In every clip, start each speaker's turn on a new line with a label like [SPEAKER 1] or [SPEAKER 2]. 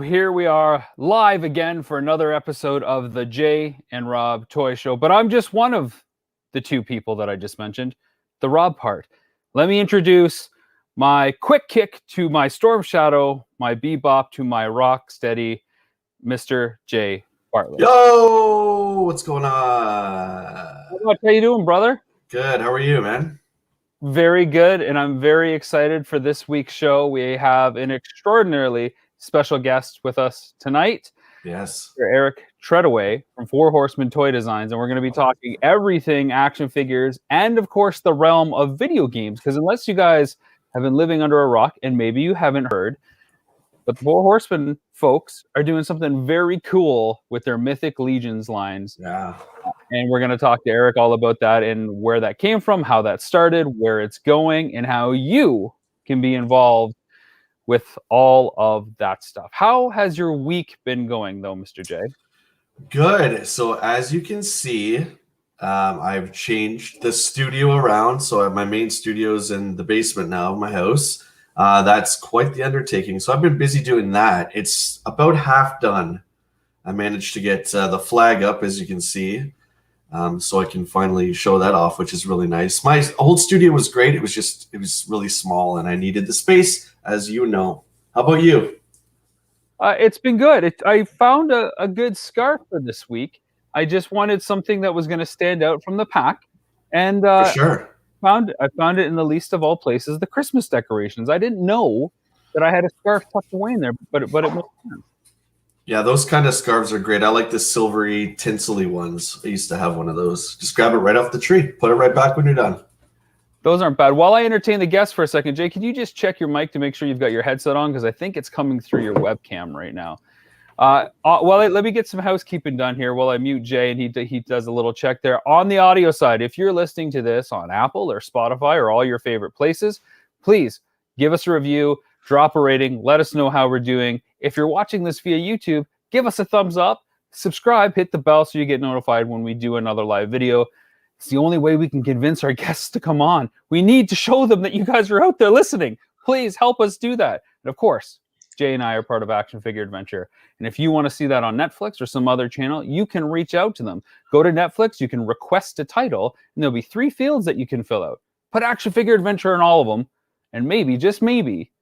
[SPEAKER 1] here we are live again for another episode of the Jay and Rob Toy Show. But I'm just one of the two people that I just mentioned, the Rob part. Let me introduce my quick kick to my Storm Shadow, my bebop to my rock steady, Mr. Jay Bartlett.
[SPEAKER 2] Yo, what's going on?
[SPEAKER 1] How you doing, brother?
[SPEAKER 2] Good. How are you, man?
[SPEAKER 1] Very good, and I'm very excited for this week's show. We have an extraordinarily special guest with us tonight.
[SPEAKER 2] Yes.
[SPEAKER 1] Eric Treadaway from Four Horsemen Toy Designs, and we're going to be talking everything action figures and, of course, the realm of video games. Because unless you guys have been living under a rock, and maybe you haven't heard, but the Four Horsemen folks are doing something very cool with their Mythic Legions lines.
[SPEAKER 2] Yeah.
[SPEAKER 1] And we're going to talk to Eric all about that and where that came from, how that started, where it's going, and how you can be involved with all of that stuff. How has your week been going, though, Mr. J?
[SPEAKER 2] Good. So as you can see, I've changed the studio around. So my main studio is in the basement now of my house. That's quite the undertaking. So I've been busy doing that. It's about half done. I managed to get the flag up, as you can see. So I can finally show that off, which is really nice. My old studio was great. It was really small, and I needed the space, as you know. How about you?
[SPEAKER 1] It's been good. I found a good scarf for this week. I just wanted something that was going to stand out from the pack, and
[SPEAKER 2] For sure.
[SPEAKER 1] I found it in the least of all places, the Christmas decorations. I didn't know that I had a scarf tucked away in there, but it makes sense.
[SPEAKER 2] Yeah, those kind of scarves are great. I like the silvery, tinsely ones. I used to have one of those. Just grab it right off the tree. Put it right back when you're done.
[SPEAKER 1] Those aren't bad. While I entertain the guests for a second, Jay, can you just check your mic to make sure you've got your headset on? Because I think it's coming through your webcam right now. Let me get some housekeeping done here while I mute Jay and he does a little check there. On the audio side, if you're listening to this on Apple or Spotify or all your favorite places, please give us a review, drop a rating, let us know how we're doing. If you're watching this via YouTube, give us a thumbs up, subscribe, hit the bell so you get notified when we do another live video. It's the only way we can convince our guests to come on. We need to show them that you guys are out there listening. Please help us do that. And of course, Jay and I are part of Action Figure Adventure. And if you want to see that on Netflix or some other channel, you can reach out to them. Go to Netflix, you can request a title, and there'll be 3 fields that you can fill out. Put Action Figure Adventure in all of them, and maybe, just maybe,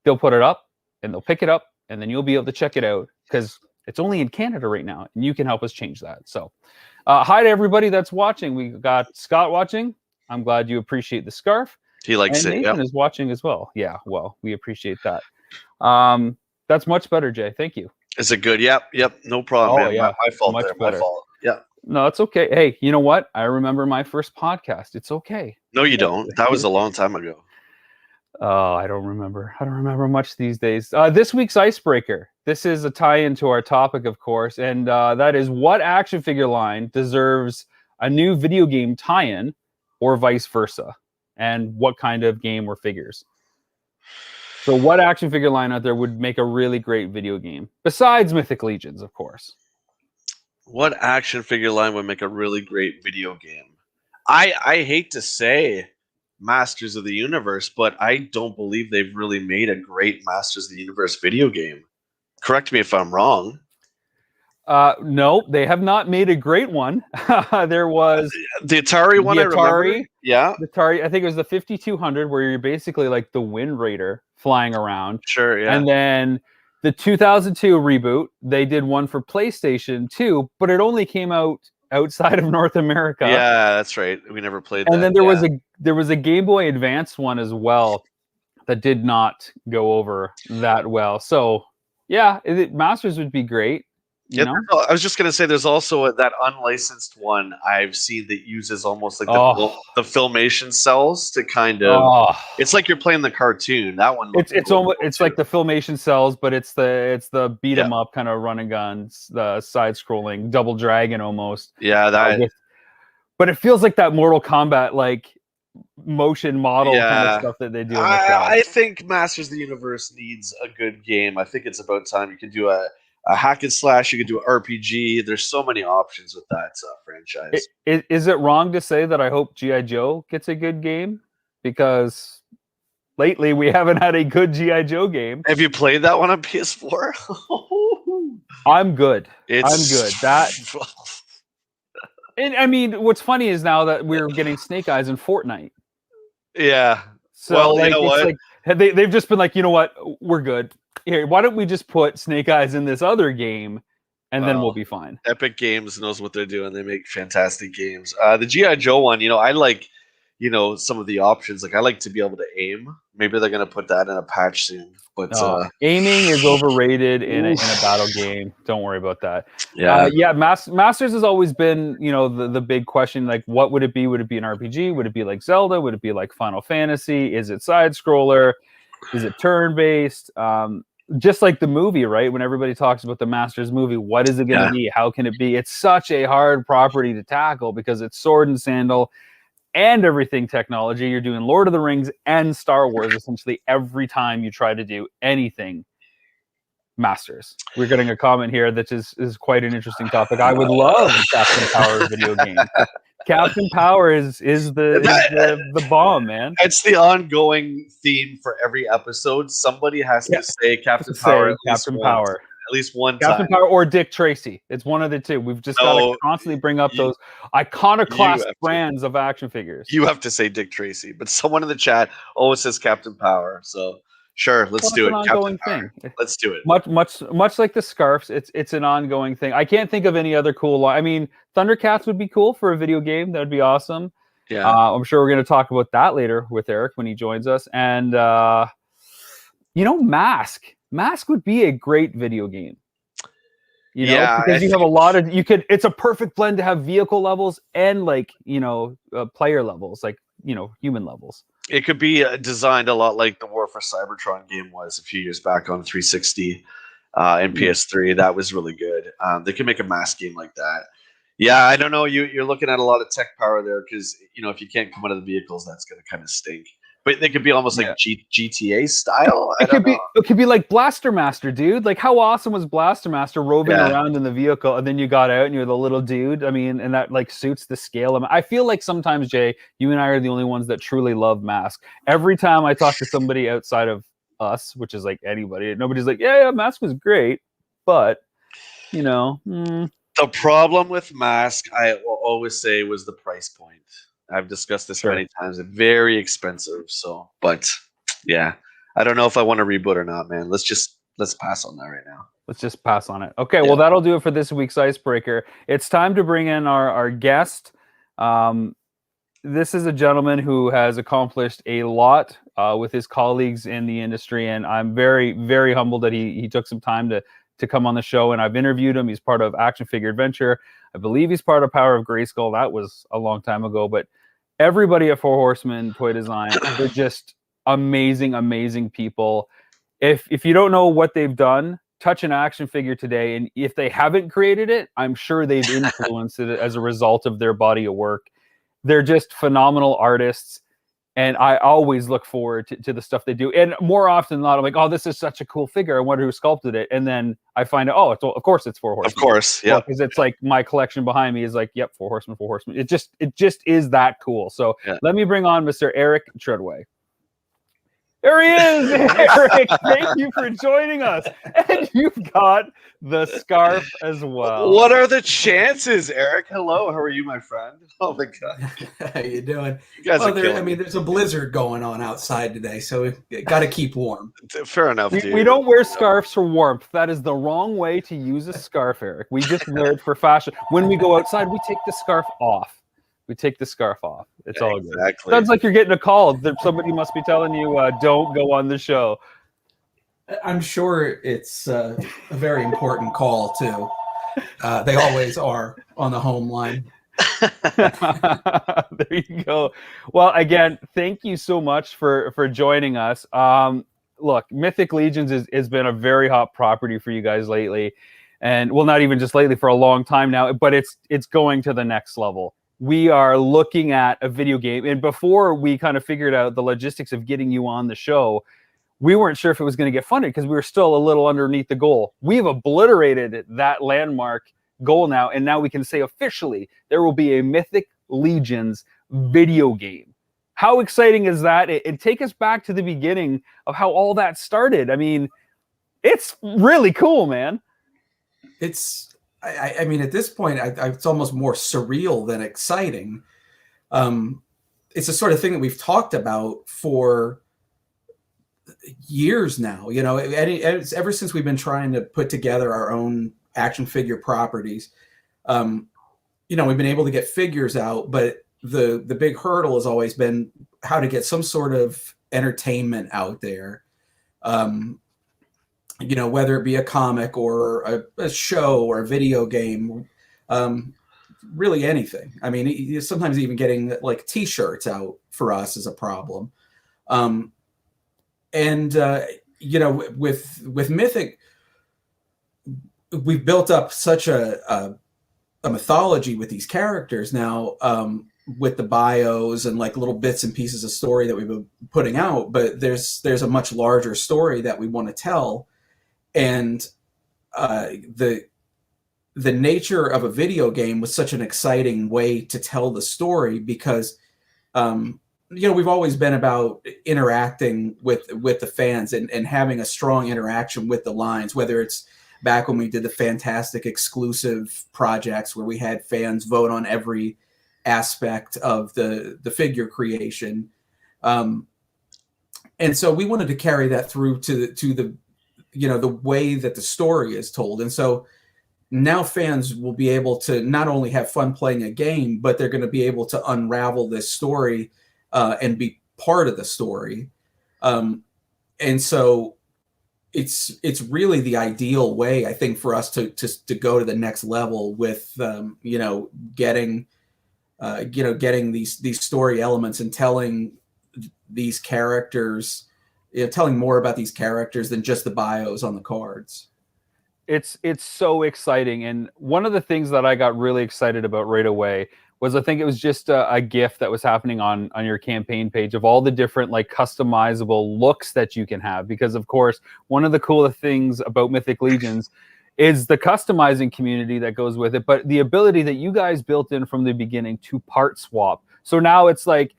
[SPEAKER 1] they'll put it up, and they'll pick it up, and then you'll be able to check it out, because it's only in Canada right now, and you can help us change that. So, hi to everybody that's watching. We got Scott watching. I'm glad you appreciate the scarf.
[SPEAKER 2] He likes
[SPEAKER 1] and
[SPEAKER 2] it.
[SPEAKER 1] Nathan is watching as well. Yeah, well, we appreciate that. That's much better, Jay. Thank you.
[SPEAKER 2] Is it good? Yep. No problem, man.
[SPEAKER 1] Yeah.
[SPEAKER 2] My fault
[SPEAKER 1] Much
[SPEAKER 2] there.
[SPEAKER 1] better.
[SPEAKER 2] My fault. Yeah.
[SPEAKER 1] No, it's okay. Hey, you know what? I remember my first podcast. It's okay.
[SPEAKER 2] No, you don't. That was a long time ago.
[SPEAKER 1] Oh, I don't remember. I don't remember much these days. This week's Icebreaker. This is a tie-in to our topic, of course, and that is what action figure line deserves a new video game tie-in or vice versa, and what kind of game or figures. So what action figure line out there would make a really great video game? Besides Mythic Legions, of course.
[SPEAKER 2] What action figure line would make a really great video game? I hate to say Masters of the Universe, but I don't believe they've really made a great Masters of the Universe video game. Correct me if I'm wrong.
[SPEAKER 1] No, they have not made a great one. There was
[SPEAKER 2] the Atari one. I remember. Yeah,
[SPEAKER 1] the Atari. I think it was the 5200, where you're basically like the Wind Raider flying around.
[SPEAKER 2] Sure, yeah.
[SPEAKER 1] And then the 2002 reboot, they did one for PlayStation 2, but it only came out outside of North America.
[SPEAKER 2] Yeah, that's right. We never played that.
[SPEAKER 1] And then there was a Game Boy Advance one as well that did not go over that well. So yeah, Masters would be great. You know?
[SPEAKER 2] I was just going to say there's also that unlicensed one I've seen that uses almost like the Filmation cells to kind of it's like you're playing the cartoon. That one
[SPEAKER 1] it's like the Filmation cells, but it's the beat 'em up kind of run and guns, the side scrolling Double Dragon almost.
[SPEAKER 2] Yeah,
[SPEAKER 1] but it feels like that Mortal Kombat like motion model kind of stuff that they do.
[SPEAKER 2] I think Masters of the Universe needs a good game. I think it's about time you can do a hack and slash. You could do an RPG. There's so many options with that franchise.
[SPEAKER 1] Is it wrong to say that I hope G.I. Joe gets a good game? Because lately we haven't had a good G.I. Joe game.
[SPEAKER 3] Have you played that one on PS4?
[SPEAKER 1] I'm good.
[SPEAKER 3] It's
[SPEAKER 1] I'm good. That. And I mean, what's funny is now that we're getting Snake Eyes in Fortnite.
[SPEAKER 3] Yeah.
[SPEAKER 1] So
[SPEAKER 3] Well,
[SPEAKER 1] like,
[SPEAKER 3] you know
[SPEAKER 1] it's
[SPEAKER 3] what?
[SPEAKER 1] like they've just been like, you know what, we're good. Here, why don't we just put Snake Eyes in this other game, and then we'll be fine.
[SPEAKER 3] Epic Games knows what they're doing. They make fantastic games. The G.I. Joe one, I like, some of the options. Like, I like to be able to aim. Maybe they're going to put that in a patch soon. But
[SPEAKER 1] aiming is overrated in a battle game. Don't worry about that.
[SPEAKER 3] Yeah.
[SPEAKER 1] Masters has always been, the big question. Like, what would it be? Would it be an RPG? Would it be like Zelda? Would it be like Final Fantasy? Is it side scroller? Is it turn based? Just like the movie, right? When everybody talks about the Masters movie, what is it going to be? How can it be? It's such a hard property to tackle because it's sword and sandal and everything technology. You're doing Lord of the Rings and Star Wars essentially every time you try to do anything Masters. We're getting a comment here that is quite an interesting topic. I would love Captain Power video game. Captain Power is the bomb, man.
[SPEAKER 3] It's the ongoing theme for every episode. Somebody has to say Captain Power at least one time.
[SPEAKER 1] Captain Power or Dick Tracy. It's one of the two. We've just got to constantly bring up those iconoclast brands of action figures.
[SPEAKER 3] You have to say Dick Tracy, but someone in the chat always says Captain Power. So sure, let's do it.
[SPEAKER 1] It's an ongoing thing.
[SPEAKER 3] Let's do it.
[SPEAKER 1] Much like the scarves, it's an ongoing thing. I can't think of any other cool. I mean, Thundercats would be cool for a video game. That would be awesome.
[SPEAKER 3] Yeah,
[SPEAKER 1] I'm sure we're going to talk about that later with Eric when he joins us. And Mask would be a great video game. Because you have a lot of it's a perfect blend to have vehicle levels and player levels, human levels.
[SPEAKER 3] It could be designed a lot like the War for Cybertron game was a few years back on 360 and PS3. That was really good. They could make a Mask game like that. Yeah, I don't know. You're looking at a lot of tech power there because if you can't come out of the vehicles, that's going to kind of stink. But they could be almost like GTA style.
[SPEAKER 1] It could be like Blaster Master, dude. Like, how awesome was Blaster Master roving around in the vehicle, and then you got out and you're the little dude. I mean, and that suits the scale. I feel like sometimes, Jay, you and I are the only ones that truly love Mask. Every time I talk to somebody outside of us, which is like anybody, nobody's like, yeah, Mask was great, but
[SPEAKER 3] The problem with Mask, I will always say, was the price point. I've discussed this many times. It's very expensive. So, but yeah, I don't know if I want to reboot or not, man. Let's pass on that right now.
[SPEAKER 1] Let's just pass on it. Okay, well, that'll do it for this week's Icebreaker. It's time to bring in our guest. This is a gentleman who has accomplished a lot with his colleagues in the industry, and I'm very, very humbled that he took some time to come on the show, and I've interviewed him. He's part of Action Figure Adventure. I believe he's part of Power of Grayskull. That was a long time ago, but everybody at Four Horsemen Toy Design, they're just amazing, amazing people. If you don't know what they've done, touch an action figure today, and if they haven't created it, I'm sure they've influenced it as a result of their body of work. They're just phenomenal artists, and I always look forward to the stuff they do. And more often than not, I'm like, oh, this is such a cool figure. I wonder who sculpted it. And then I find out, of course it's Four Horsemen.
[SPEAKER 3] Of course, yeah.
[SPEAKER 1] Because it's like my collection behind me is like, yep, Four Horsemen. It just is that cool. So let me bring on Mr. Eric Treadaway. There he is, Eric. Thank you for joining us. And you've got the scarf as well.
[SPEAKER 3] What are the chances, Eric? Hello, how are you, my friend? Oh my God,
[SPEAKER 4] how you doing?
[SPEAKER 3] You guys are killing me.
[SPEAKER 4] There's a blizzard going on outside today, so we got to keep warm.
[SPEAKER 3] Fair enough, dude.
[SPEAKER 1] We don't wear scarves for warmth. That is the wrong way to use a scarf, Eric. We just wear it for fashion. When we go outside, we take the scarf off. It's all good.
[SPEAKER 3] Exactly.
[SPEAKER 1] Sounds like you're getting a call. Somebody must be telling you, don't go on the show.
[SPEAKER 4] I'm sure it's a very important call, too. They always are on the home line.
[SPEAKER 1] There you go. Well, again, thank you so much for joining us. Look, Mythic Legions has been a very hot property for you guys lately. And, well, not even just lately, for a long time now, but it's going to the next level. We are looking at a video game. And before we kind of figured out the logistics of getting you on the show, we weren't sure if it was going to get funded because we were still a little underneath the goal. We've obliterated that landmark goal now. And now we can say officially there will be a Mythic Legions video game. How exciting is that? It take us back to the beginning of how all that started. I mean, it's really cool, man.
[SPEAKER 4] I mean, at this point, it's almost more surreal than exciting. It's the sort of thing that we've talked about for years now. You know, it's ever since we've been trying to put together our own action figure properties. You know, we've been able to get figures out, but the big hurdle has always been how to get some sort of entertainment out there. You know, whether it be a comic or a show or a video game, really anything. I mean, sometimes even getting like T-shirts out for us is a problem. You know, with Mythic, we've built up such a mythology with these characters now, with the bios and like little bits and pieces of story that we've been putting out. But there's a much larger story that we want to tell, and the nature of a video game was such an exciting way to tell the story because you know, we've always been about interacting with the fans and having a strong interaction with the lines, whether it's back when we did the fantastic exclusive projects where we had fans vote on every aspect of the figure creation. And so we wanted to carry that through to the, you know, the way that the story is told. And so now fans will be able to not only have fun playing a game, but they're going to be able to unravel this story and be part of the story. And so it's really the ideal way, I think, for us to go to the next level with, you know, getting these story elements and telling these characters, you know, telling more about these characters than just the bios on the cards.
[SPEAKER 1] It's so exciting. And one of the things that I got really excited about right away was, I think it was just a GIF that was happening on your campaign page of all the different like customizable looks that you can have. Because of course, one of the coolest things about Mythic Legions is the customizing community that goes with it, but the ability that you guys built in from the beginning to part swap. So now it's like,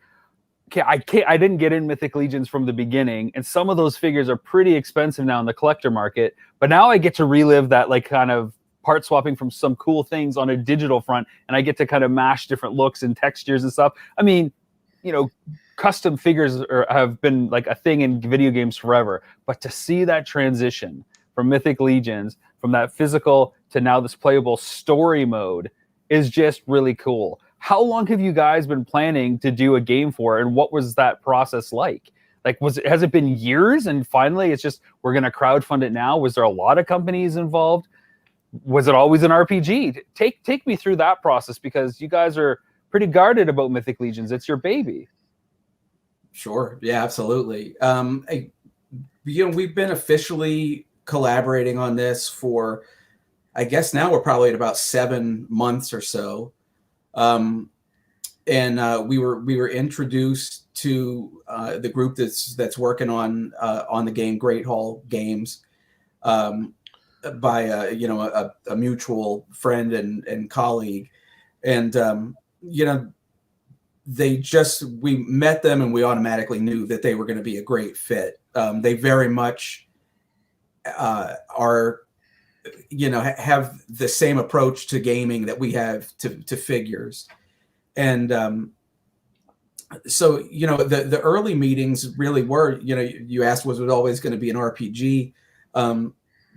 [SPEAKER 1] okay, I didn't get in Mythic Legions from the beginning, and some of those figures are pretty expensive now in the collector market, but now I get to relive that like kind of part swapping from some cool things on a digital front, and I get to kind of mash different looks and textures and stuff. I mean, you know, custom figures have been like a thing in video games forever, but to see that transition from Mythic Legions, from that physical to now this playable story mode, is just really cool. How long have you guys been planning to do a game for, and what was that process like? Like, has it been years and finally it's just, we're going to crowdfund it now? Was there a lot of companies involved? Was it always an RPG? Take me through that process, because you guys are pretty guarded about Mythic Legions. It's your baby.
[SPEAKER 4] Sure. Yeah, absolutely. You know, we've been officially collaborating on this for, I guess now we're probably at about 7 months or so. And we were introduced to the group that's working on the game, Great Hall Games, by you know, a mutual friend and colleague, and you know, we met them and we automatically knew that they were going to be a great fit. They very much are, you know, have the same approach to gaming that we have to figures. And so, you know, the early meetings really were, you know, you asked, was it always going to be an RPG?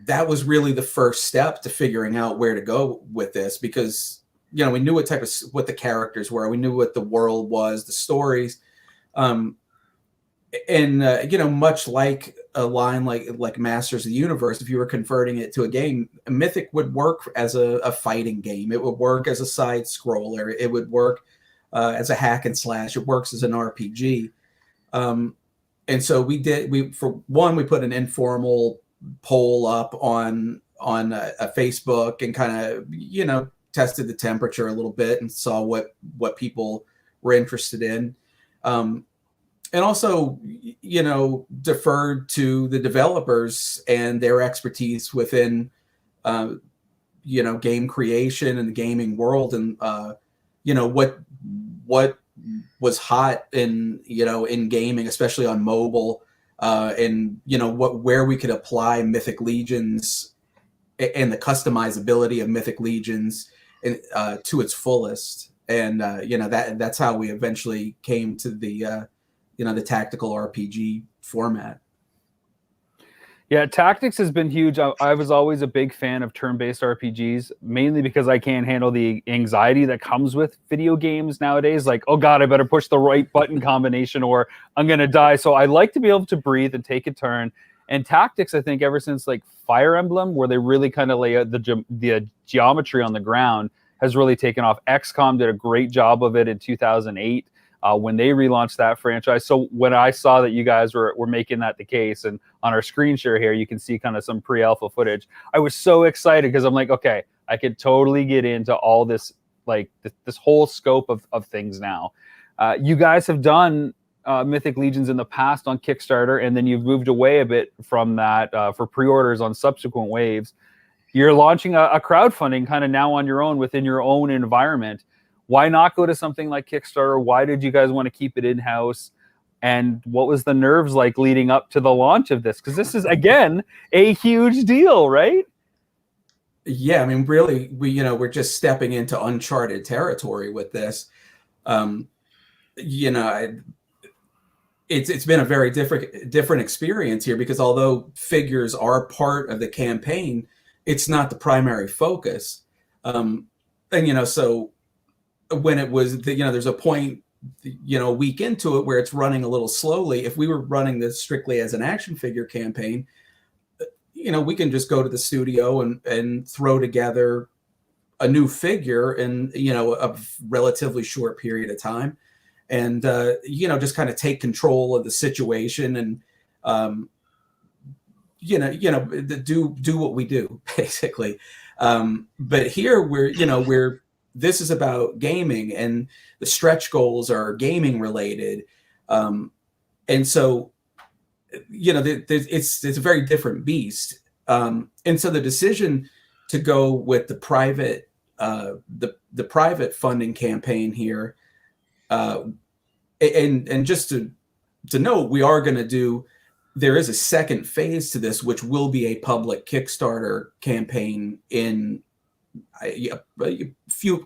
[SPEAKER 4] That was really the first step to figuring out where to go with this, because, you know, we knew what the characters were. We knew what the world was, the stories. And, you know, much like a line like Masters of the Universe, if you were converting it to a game, Mythic would work as a fighting game. It would work as a side scroller. It would work as a hack and slash. It works as an RPG. And so we put an informal poll up on a Facebook and kind of, you know, tested the temperature a little bit and saw what people were interested in. And also, you know, deferred to the developers and their expertise within, you know, game creation and the gaming world, and you know, what was hot in gaming, especially on mobile, and where we could apply Mythic Legions and the customizability of Mythic Legions to its fullest. And that's how we eventually came to the the tactical RPG format.
[SPEAKER 1] Yeah, tactics has been huge. I was always a big fan of turn-based RPGs, mainly because I can't handle the anxiety that comes with video games nowadays. Like, oh God, I better push the right button combination or I'm going to die. So I like to be able to breathe and take a turn. And tactics, I think ever since like Fire Emblem, where they really kind of lay out the geometry on the ground, has really taken off. XCOM did a great job of it in 2008. When they relaunched that franchise. So when I saw that you guys were making that the case, and on our screen share here, you can see kind of some pre-alpha footage, I was so excited because I'm like, okay, I could totally get into all this, like this whole scope of things now. You guys have done Mythic Legions in the past on Kickstarter, and then you've moved away a bit from that for pre-orders on subsequent waves. You're launching a crowdfunding kind of now on your own within your own environment. Why not go to something like Kickstarter? Why did you guys want to keep it in-house? And what was the nerves like leading up to the launch of this? Because this is, again, a huge deal, right?
[SPEAKER 4] Yeah, I mean, really, we're just stepping into uncharted territory with this. It's been a very different experience here, because although figures are part of the campaign, it's not the primary focus. So when it was, there's a point, a week into it where it's running a little slowly. If we were running this strictly as an action figure campaign, we can just go to the studio and throw together a new figure in, a relatively short period of time, and, just kind of take control of the situation and, do what we do, basically. But here this is about gaming, and the stretch goals are gaming related. And so, it's a very different beast. And so the decision to go with the private, the private funding campaign here, and just to note, we are going to there is a second phase to this, which will be a public Kickstarter campaign in a few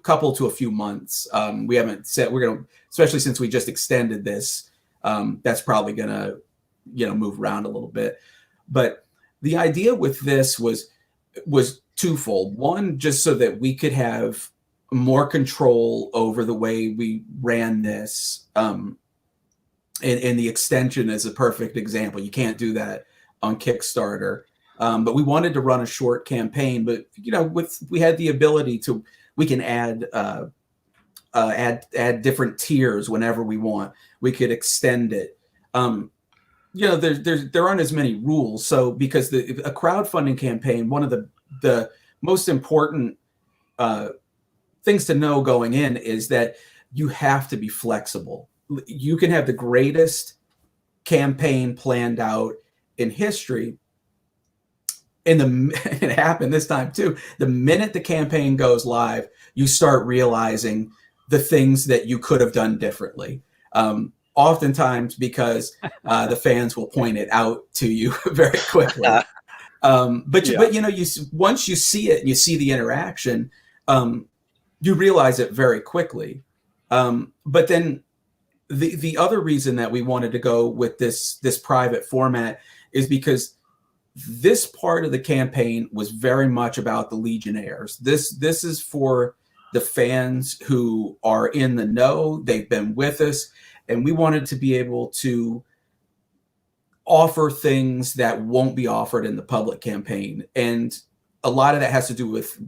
[SPEAKER 4] months. We haven't said we're going to, especially since we just extended this. That's probably going to, move around a little bit. But the idea with this was twofold. One, just so that we could have more control over the way we ran this. And the extension is a perfect example. You can't do that on Kickstarter. But we wanted to run a short campaign, but we had the ability we can add different tiers whenever we want. We could extend it. There aren't as many rules. So because a crowdfunding campaign, one of the most important things to know going in is that you have to be flexible. You can have the greatest campaign planned out in history. And it happened this time too. The minute the campaign goes live, you start realizing the things that you could have done differently. Oftentimes because the fans will point it out to you very quickly. But once you see it and you see the interaction, you realize it very quickly. But then the other reason that we wanted to go with this private format is because this part of the campaign was very much about the Legionnaires. This is for the fans who are in the know. They've been with us, and we wanted to be able to offer things that won't be offered in the public campaign. And a lot of that has to do with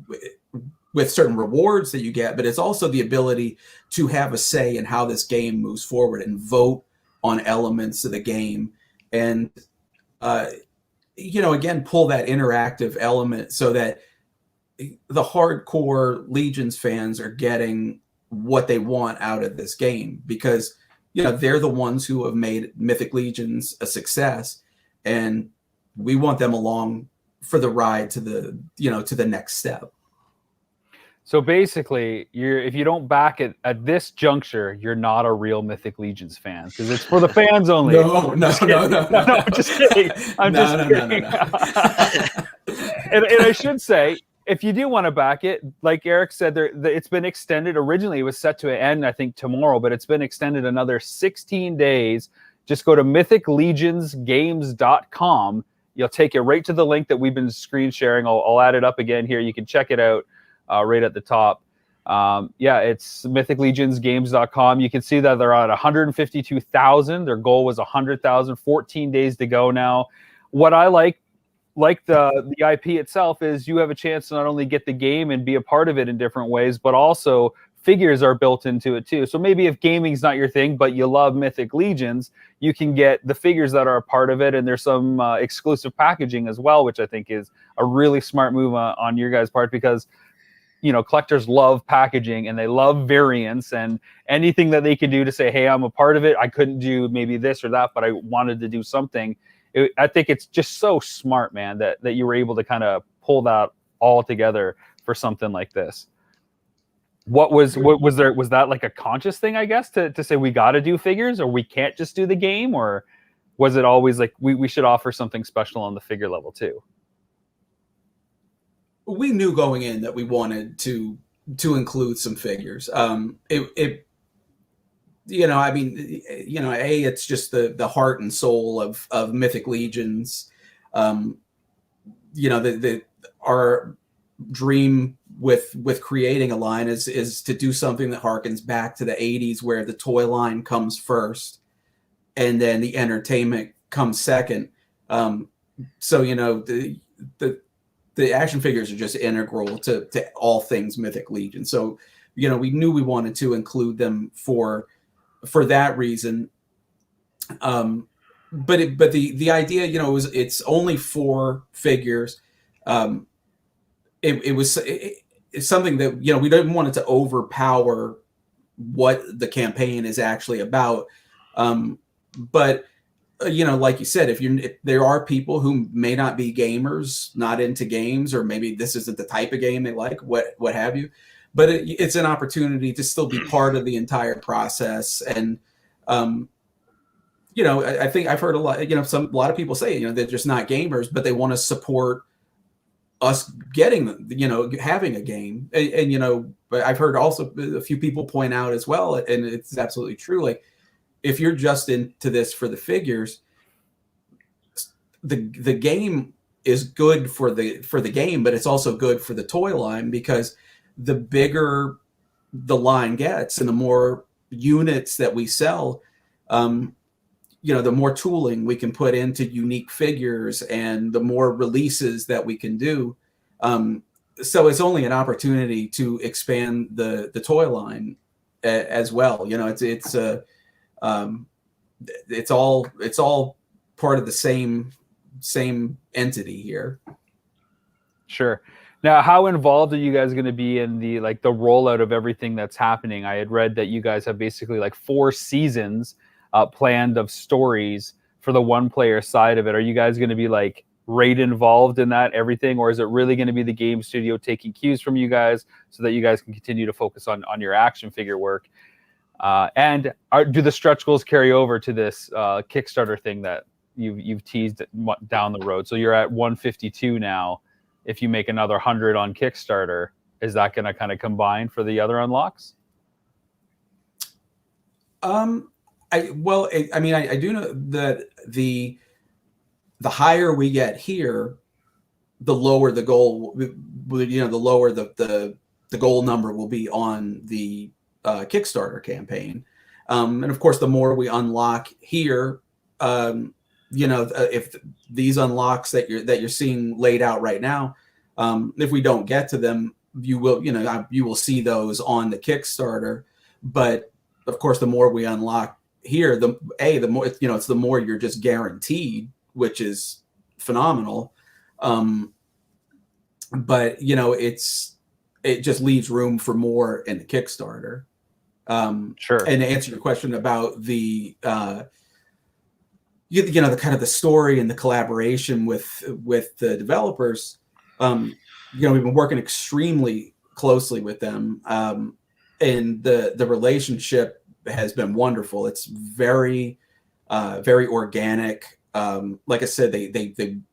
[SPEAKER 4] certain rewards that you get, but it's also the ability to have a say in how this game moves forward and vote on elements of the game. And, again, pull that interactive element so that the hardcore Legions fans are getting what they want out of this game, because, they're the ones who have made Mythic Legions a success, and we want them along for the ride to the next step.
[SPEAKER 1] So basically, if you don't back it at this juncture, you're not a real Mythic Legions fan because it's for the fans only.
[SPEAKER 4] No. I'm just
[SPEAKER 1] kidding. I'm just kidding. And I should say, if you do want to back it, like Eric said, it's been extended. Originally, it was set to end, I think, tomorrow, but it's been extended another 16 days. Just go to mythiclegionsgames.com. You'll take you right to the link that we've been screen sharing. I'll add it up again here. You can check it out right at the top. It's mythiclegionsgames.com. You can see that they're at 152,000. Their goal was 100,000. 14 days to go now. What I like the IP itself is you have a chance to not only get the game and be a part of it in different ways, but also figures are built into it too. So maybe if gaming's not your thing, but you love Mythic Legions, you can get the figures that are a part of it. And there's some exclusive packaging as well, which I think is a really smart move on your guys' part because, collectors love packaging and they love variants and anything that they can do to say, hey, I'm a part of it. I couldn't do maybe this or that, but I wanted to do something. I think it's just so smart, man, that you were able to kind of pull that all together for something like this. Was that like a conscious thing, I guess, to say we got to do figures or we can't just do the game? Or was it always like we should offer something special on the figure level too?
[SPEAKER 4] We knew going in that we wanted to include some figures. It's just the heart and soul of Mythic Legions. Our dream with creating a line is to do something that harkens back to the 80s where the toy line comes first and then the entertainment comes second. The action figures are just integral to all things Mythic Legion. So, we knew we wanted to include them for that reason. But the idea, it's only 4 figures. It's something that, we didn't want it to overpower what the campaign is actually about. But like you said, if there are people who may not be gamers, not into games, or maybe this isn't the type of game they like, what have you, but it's an opportunity to still be part of the entire process. And, I think I've heard a lot of people say, they're just not gamers, but they want to support us getting, having a game. And I've heard also a few people point out as well, and it's absolutely true. Like, if you're just into this for the figures, the game is good for the game, but it's also good for the toy line because the bigger the line gets and the more units that we sell, the more tooling we can put into unique figures and the more releases that we can do. So it's only an opportunity to expand the toy line as well. It's all part of the same entity here.
[SPEAKER 1] Sure. Now, how involved are you guys going to be in the rollout of everything that's happening? I had read that you guys have basically 4 seasons planned of stories for the one-player side of it. Are you guys going to be right involved in that everything, or is it really going to be the game studio taking cues from you guys so that you guys can continue to focus on your action figure work? And do the stretch goals carry over to this Kickstarter thing that you've teased down the road? So you're at 152 now. If you make another 100 on Kickstarter, is that going to kind of combine for the other unlocks?
[SPEAKER 4] I do know that the higher we get here, the lower the goal. The lower the goal number will be on the Kickstarter campaign, and of course, the more we unlock here, if these unlocks that you're seeing laid out right now, if we don't get to them, you will see those on the Kickstarter. But of course, the more we unlock here, the more it's the more you're just guaranteed, which is phenomenal. But it just leaves room for more in the Kickstarter.
[SPEAKER 1] Sure.
[SPEAKER 4] And to answer your question about the the kind of the story and the collaboration with the developers, we've been working extremely closely with them, and the relationship has been wonderful. It's very very organic. Like I said, they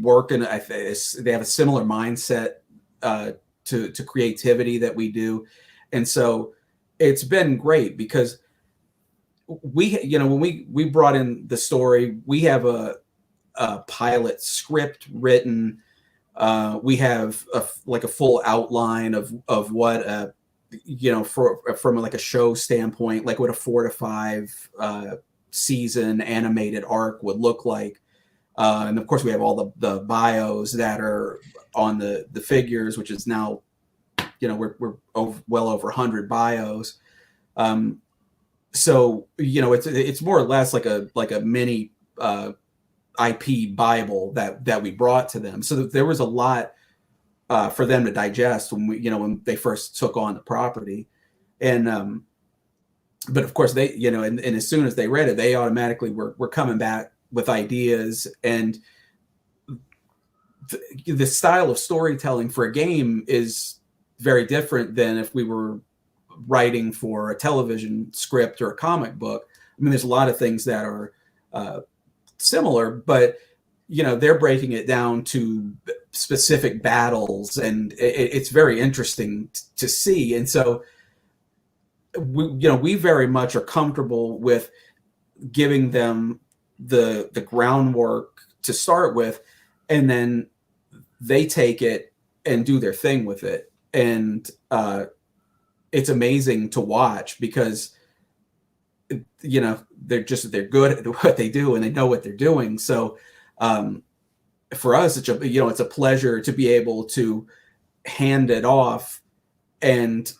[SPEAKER 4] work in they have a similar mindset to creativity that we do, and so it's been great because when we brought in the story, we have a pilot script written. We have a full outline of what from like a show standpoint, like what a 4 to 5 season animated arc would look like. And of course we have all the bios that are on the figures, which is now, we're well over 100 bios. So, it's more or less like a mini IP Bible that we brought to them. So there was a lot for them to digest when they first took on the property. And but of course they, and as soon as they read it, they automatically were coming back with ideas. And the style of storytelling for a game is very different than if we were writing for a television script or a comic book. I mean, there's a lot of things that are similar, but they're breaking it down to specific battles, and it's very interesting to see. And so we very much are comfortable with giving them the groundwork to start with, and then they take it and do their thing with it. And it's amazing to watch because they're good at what they do, and they know what they're doing. So for us, it's a pleasure to be able to hand it off and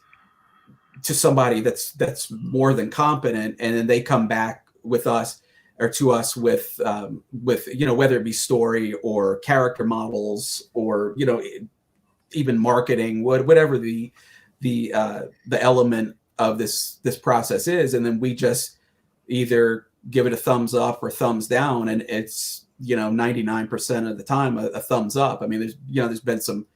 [SPEAKER 4] to somebody that's more than competent, and then they come back with us or to us with whether it be story or character models or even marketing, whatever the element of this process is, and then we just either give it a thumbs up or thumbs down, and it's 99% of the time a thumbs up. I mean, there's been some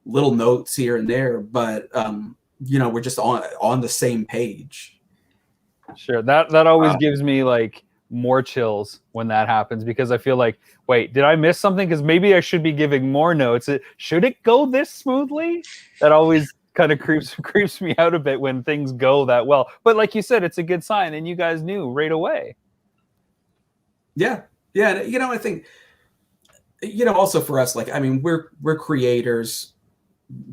[SPEAKER 4] little notes here and there, but we're just on the same page.
[SPEAKER 1] Sure, that always gives me like more chills when that happens, because I feel like, wait, did I miss something? Because maybe I should be giving more notes. Should it go this smoothly? That always kind of creeps me out a bit when things go that well. But like you said, it's a good sign, and you guys knew right away.
[SPEAKER 4] Yeah. I think also for us, like, I mean, we're creators.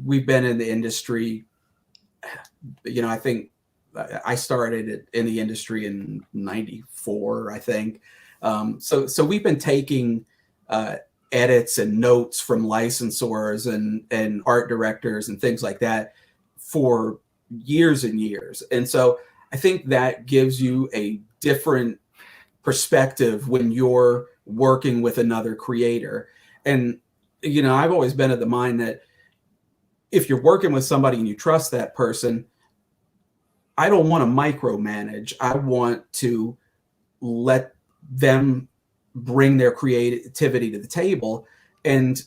[SPEAKER 4] We've been in the industry. I think I started in the industry in '94, I think. So we've been taking edits and notes from licensors and art directors and things like that for years and years. And so I think that gives you a different perspective when you're working with another creator. And, I've always been of the mind that if you're working with somebody and you trust that person, I don't want to micromanage. I want to let them bring their creativity to the table. And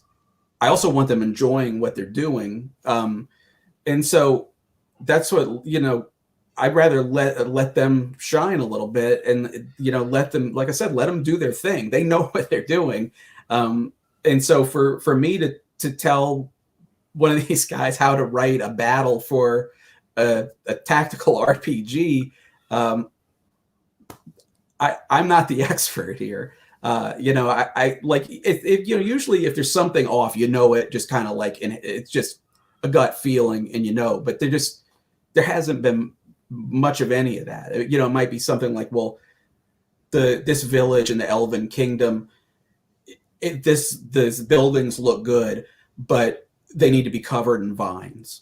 [SPEAKER 4] I also want them enjoying what they're doing. And so that's what, I'd rather let them shine a little bit and, let them, like I said, let them do their thing. They know what they're doing. And so for me to tell one of these guys how to write a battle for a tactical RPG, I'm not the expert here. I like if usually if there's something off, it just kind of like, and it's just a gut feeling, and but there hasn't been much of any of that. It might be something like, well, this village in the Elven Kingdom, this buildings look good, but they need to be covered in vines,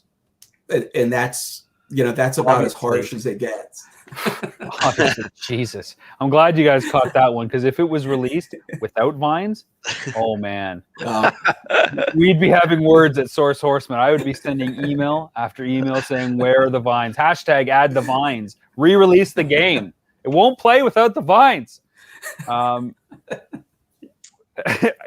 [SPEAKER 4] and that's about as harsh as it gets.
[SPEAKER 1] Honestly, Jesus, I'm glad you guys caught that one, because if it was released without vines, oh man, we'd be having words at Source Horseman. I would be sending email after email saying, where are the vines? Hashtag add the vines. Re-release the game. It won't play without the vines.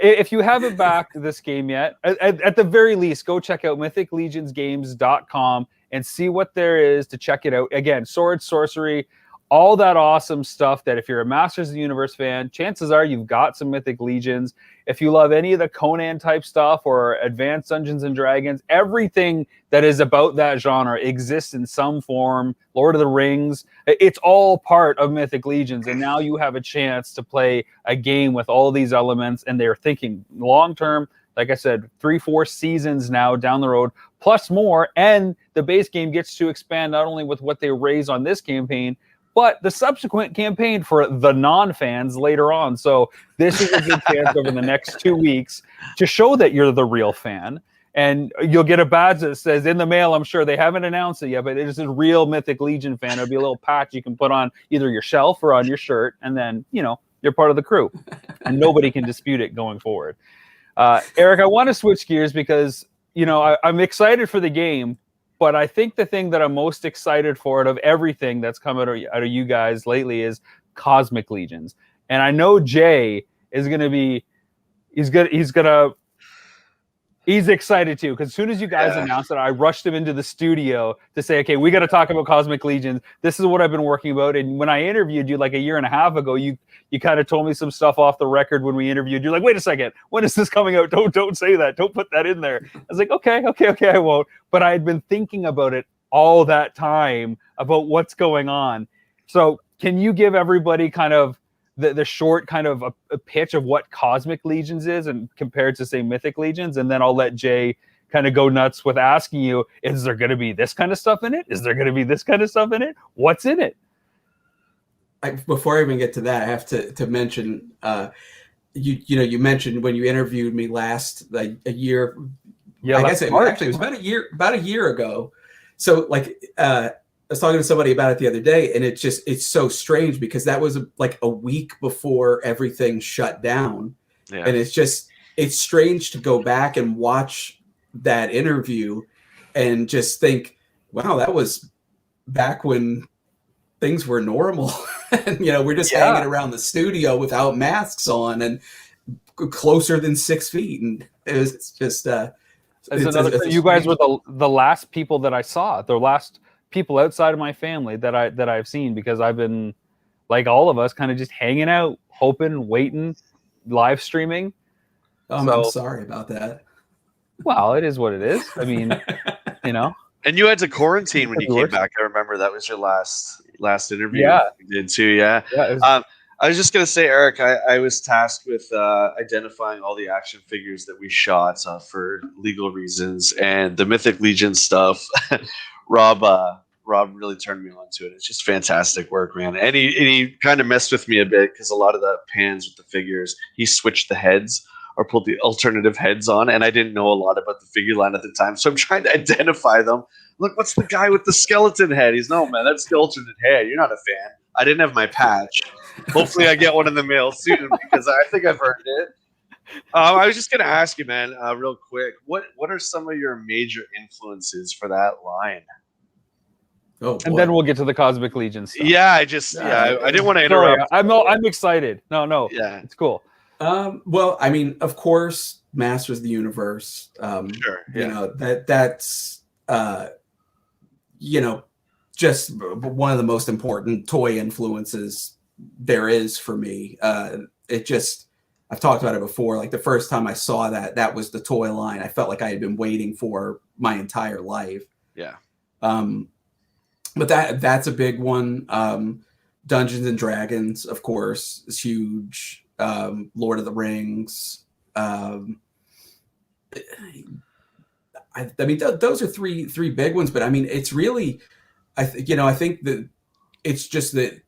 [SPEAKER 1] if you haven't backed this game yet, at the very least, go check out mythiclegionsgames.com and see what there is to check it out. Again, sword, sorcery, all that awesome stuff that if you're a Masters of the Universe fan, chances are you've got some Mythic Legions. If you love any of the Conan type stuff or Advanced Dungeons and Dragons, everything that is about that genre exists in some form. Lord of the Rings, it's all part of Mythic Legions. And now you have a chance to play a game with all these elements, and they're thinking long-term. Like I said, 3-4 seasons now down the road, plus more. And the base game gets to expand not only with what they raise on this campaign, but the subsequent campaign for the non-fans later on. So this is a good chance over the next 2 weeks to show that you're the real fan. And you'll get a badge that says in the mail, I'm sure they haven't announced it yet, but it is a real Mythic Legion fan. It'll be a little patch you can put on either your shelf or on your shirt. And then, you're part of the crew. And nobody can dispute it going forward. Eric, I want to switch gears because, I'm excited for the game. But I think the thing that I'm most excited for out of everything that's come out of you guys lately is Cosmic Legions. And I know Jay is going to be, he's excited too. Because as soon as you guys announced it, I rushed him into the studio to say, okay, we got to talk about Cosmic Legions. This is what I've been working about. And when I interviewed you like a year and a half ago, you kind of told me some stuff off the record when we interviewed. You're like, wait a second, when is this coming out? Don't say that. Don't put that in there. I was like, okay, I won't. But I had been thinking about it all that time about what's going on. So can you give everybody kind of the short kind of a pitch of what Cosmic Legions is and compared to say Mythic Legions? And then I'll let Jay kind of go nuts with asking you, is there going to be this kind of stuff in it? Is there going to be this kind of stuff in it? What's in it?
[SPEAKER 4] Before I even get to that, I have to mention, you mentioned when you interviewed me last a year. Yeah, I guess it was about a year ago. So I was talking to somebody about it the other day, and it's so strange because that was like a week before everything shut down. Yeah. And it's strange to go back and watch that interview and just think, wow, that was back when things were normal. And, we're just hanging around the studio without masks on and closer than 6 feet. And it's just,
[SPEAKER 1] you guys were the last people that I saw, the last people outside of my family that I've seen, because I've been, like all of us, kind of just hanging out, hoping, waiting, live streaming.
[SPEAKER 4] I'm sorry about that.
[SPEAKER 1] Well, it is what it is. I mean,
[SPEAKER 3] And you had to quarantine when you came back. I remember that was your last interview.
[SPEAKER 1] Yeah,
[SPEAKER 3] you did too. Yeah. I was just gonna say, Eric, I was tasked with identifying all the action figures that we shot for legal reasons, and the Mythic Legion stuff. Rob really turned me on to it. It's just fantastic work, man. And he kind of messed with me a bit because a lot of the pans with the figures, he switched the heads or pulled the alternative heads on, and I didn't know a lot about the figure line at the time, so I'm trying to identify them. Look, what's the guy with the skeleton head? He's no, man, that's the alternate head. You're not a fan. I didn't have my patch. Hopefully I get one in the mail soon because I think I've earned it. I was just going to ask you, man, real quick, what are some of your major influences for that line?
[SPEAKER 4] Oh,
[SPEAKER 1] and then we'll get to the Cosmic Legion stuff.
[SPEAKER 3] Yeah, I didn't want to interrupt.
[SPEAKER 1] I'm excited. No.
[SPEAKER 3] Yeah.
[SPEAKER 1] It's cool.
[SPEAKER 4] Well, I mean, of course, Masters of the Universe.
[SPEAKER 3] Sure. Yeah.
[SPEAKER 4] That's just one of the most important toy influences there is for me. I've talked about it before. Like the first time I saw that was the toy line I felt like I had been waiting for my entire life.
[SPEAKER 3] Yeah.
[SPEAKER 4] But that's a big one. Dungeons and Dragons, of course, is huge. Lord of the Rings. I mean, those are three big ones. But I mean, it's really, I think that it's just that.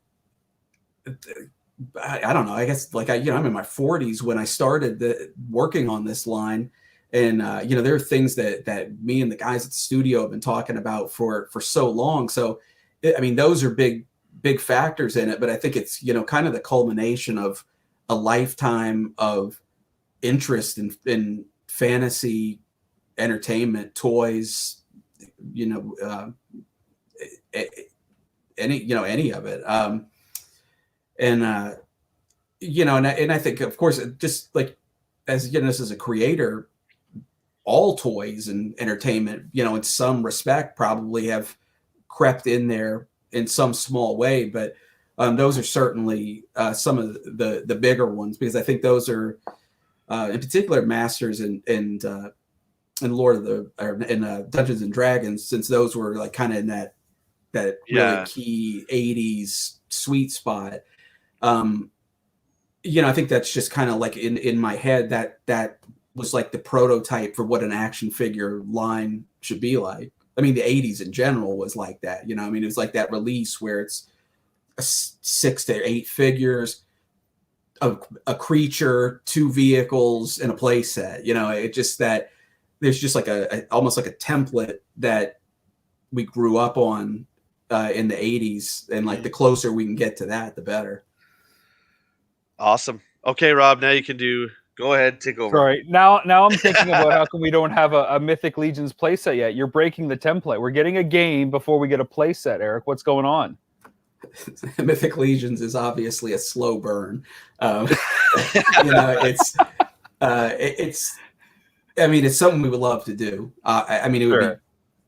[SPEAKER 4] I don't know. I guess I'm in my 40s when I started working on this line, and there are things that me and the guys at the studio have been talking about for so long. So, I mean, those are big factors in it. But I think it's kind of the culmination of a lifetime of interest in fantasy entertainment, toys, any of it. And I think, of course, just like as as a creator, all toys and entertainment, in some respect, probably have crept in there in some small way. But those are certainly some of the bigger ones, because I think those are, in particular, Masters and Lord of the and Dungeons and Dragons, since those were like kind of in that really key 80s sweet spot. I think that's just kind of like in my head that was like the prototype for what an action figure line should be like. I mean, the 80s in general was like that. I mean, it was like that release where it's 6 to 8 figures, a creature, 2 vehicles, and a play set. It just that there's just like almost like a template that we grew up on in the 80s, and like the closer we can get to that, the better.
[SPEAKER 3] Awesome. Okay, Rob, now you can go ahead, take over.
[SPEAKER 1] Sorry. Now I'm thinking about how come we don't have a Mythic Legions playset yet. You're breaking the template. We're getting a game before we get a playset, Eric. What's going on?
[SPEAKER 4] Mythic Legions is obviously a slow burn. It's I mean, it's something we would love to do. I mean, it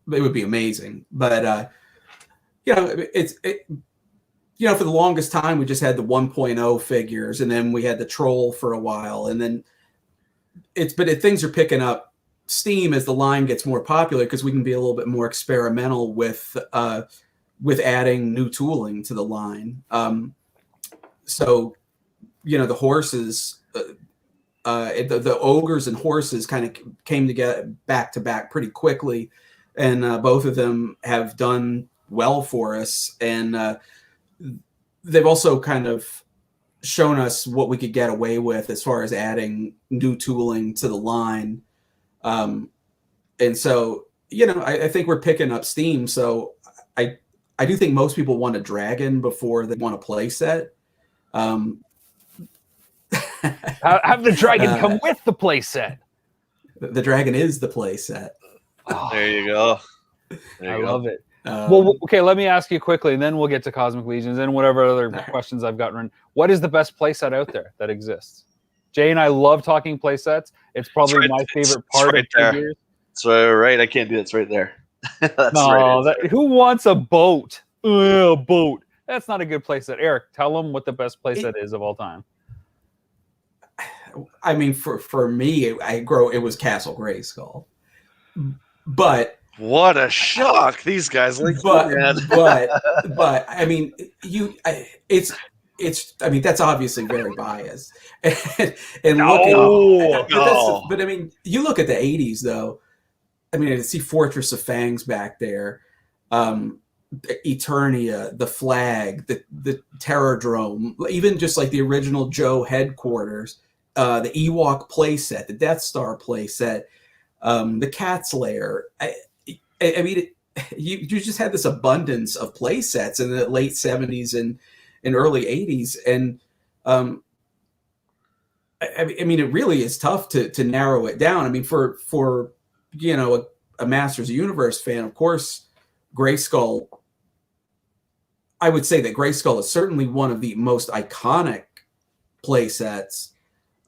[SPEAKER 4] would be amazing. But for the longest time, we just had the 1.0 figures, and then we had the Troll for a while, and then things are picking up steam as the line gets more popular, because we can be a little bit more experimental with adding new tooling to the line. So, the horses, the ogres and horses kind of came together back to back pretty quickly, and both of them have done well for us, and they've also kind of shown us what we could get away with as far as adding new tooling to the line. And so, I think we're picking up steam. So I do think most people want a dragon before they want a play set.
[SPEAKER 1] Have the dragon come with the play set.
[SPEAKER 4] The dragon is the play set.
[SPEAKER 3] Oh, there you go.
[SPEAKER 1] I love it. Well, okay, let me ask you quickly, and then we'll get to Cosmic Legions and whatever other questions I've gotten. What is the best playset out there that exists? Jay and I love talking playsets. It's probably my favorite part of figures.
[SPEAKER 3] It's right. I can't do it. It's right there.
[SPEAKER 1] Who wants a boat? A boat. That's not a good playset. Eric, tell them what the best playset is of all time.
[SPEAKER 4] I mean, for me, it was Castle Grayskull, but.
[SPEAKER 3] What a shock! These guys like,
[SPEAKER 4] but I mean, I mean, that's obviously very biased. And but I mean, you look at the 80s though. I mean, I see Fortress of Fangs back there, Eternia, the Flag, the Terrordrome, even just like the original Joe headquarters, the Ewok playset, the Death Star playset, the Cat's Lair. I mean, you just had this abundance of play sets in the late 70s and early 80s. And I mean, it really is tough to narrow it down. I mean, for a Masters of the Universe fan, of course, Grayskull, I would say that Grayskull is certainly one of the most iconic play sets.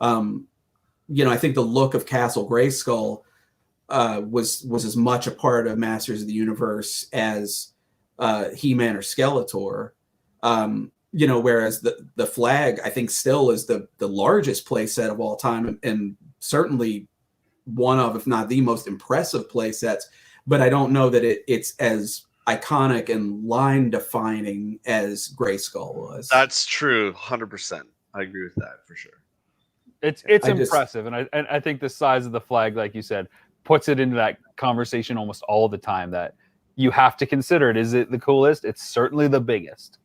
[SPEAKER 4] I think the look of Castle Grayskull was as much a part of Masters of the Universe as He-Man or Skeletor. Whereas the Flag, I think, still is the largest playset of all time, and certainly one of, if not the most impressive playsets. But I don't know that it's as iconic and line defining as Grayskull was.
[SPEAKER 3] That's true, 100%. I agree with that for sure.
[SPEAKER 1] It's impressive, and I think the size of the Flag, like you said, puts it into that conversation almost all the time, that you have to consider it. Is it the coolest? It's certainly the biggest.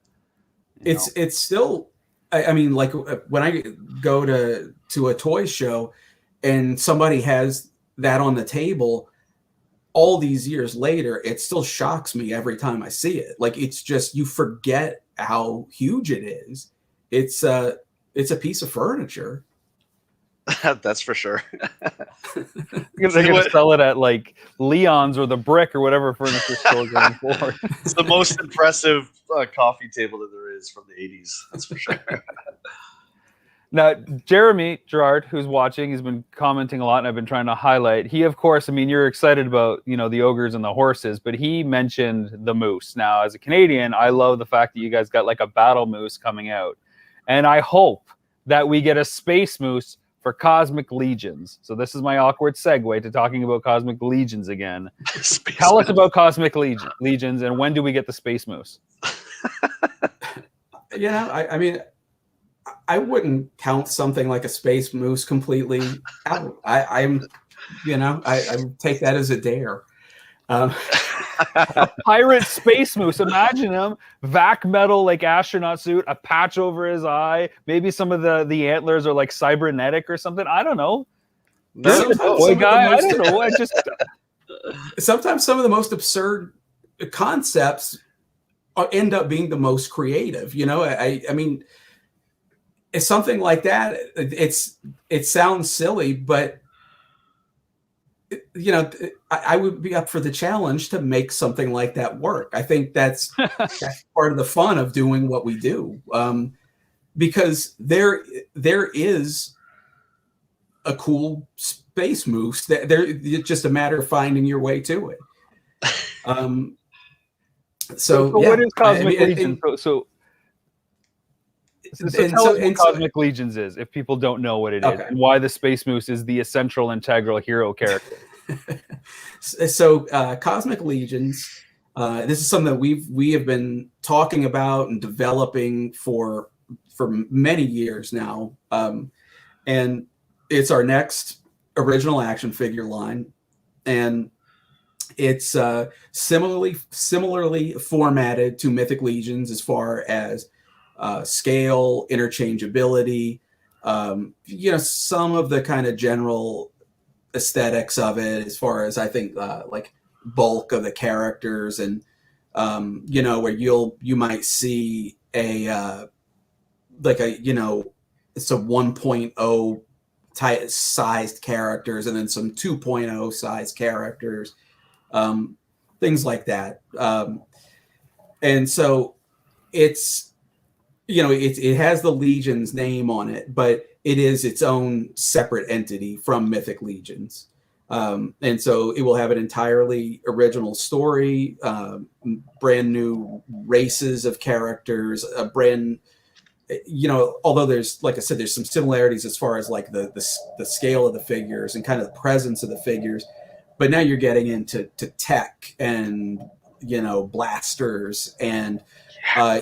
[SPEAKER 4] It's still, I mean, like when I go to a toy show and somebody has that on the table, all these years later, it still shocks me every time I see it. Like, it's just, you forget how huge it is. It's a piece of furniture.
[SPEAKER 3] That's for sure.
[SPEAKER 1] They're going to sell it at like Leon's or the Brick or whatever furniture store going forward.
[SPEAKER 3] It's the most impressive coffee table that there is from the 80s. That's for sure.
[SPEAKER 1] Now, Jeremy Gerard, who's watching, he's been commenting a lot, and I've been trying to highlight. He, of course, I mean, you're excited about, you know, the ogres and the horses, but he mentioned the moose. Now, as a Canadian, I love the fact that you guys got like a battle moose coming out, and I hope that we get a space moose for Cosmic Legions. So this is my awkward segue to talking about Cosmic Legions again. Tell us about Cosmic Legions, and when do we get the space moose?
[SPEAKER 4] Yeah, I mean, I wouldn't count something like a space moose completely out. I take that as a dare.
[SPEAKER 1] A pirate space moose. Imagine him, vac metal like astronaut suit, a patch over his eye. Maybe some of the antlers are like cybernetic or something. I don't know. Boy guy. I don't know.
[SPEAKER 4] Sometimes some of the most absurd concepts end up being the most creative. You know, I mean. It's something like that. It sounds silly, but you know, I would be up for the challenge to make something like that work. I think that's part of the fun of doing what we do, because there is a cool space moose. It's just a matter of finding your way to it. So
[SPEAKER 1] what is Cosmic Legion? So tell us what Cosmic Legions is, if people don't know what it is, and why the Space Moose is the essential integral hero character.
[SPEAKER 4] So Cosmic Legions, this is something that we have been talking about and developing for many years now, and it's our next original action figure line, and it's similarly formatted to Mythic Legions as far as scale, interchangeability, you know, some of the kind of general aesthetics of it, as far as I think like bulk of the characters, and you know, where you might see a like a, you know, it's a 1.0 type sized characters, and then some 2.0 sized characters, things like that, and so it's, you know, it has the Legion's name on it, but it is its own separate entity from Mythic Legions. And so it will have an entirely original story, brand new races of characters, a brand, you know, although there's, like I said, there's some similarities as far as like the scale of the figures and kind of the presence of the figures. But now you're getting into tech and, you know, blasters and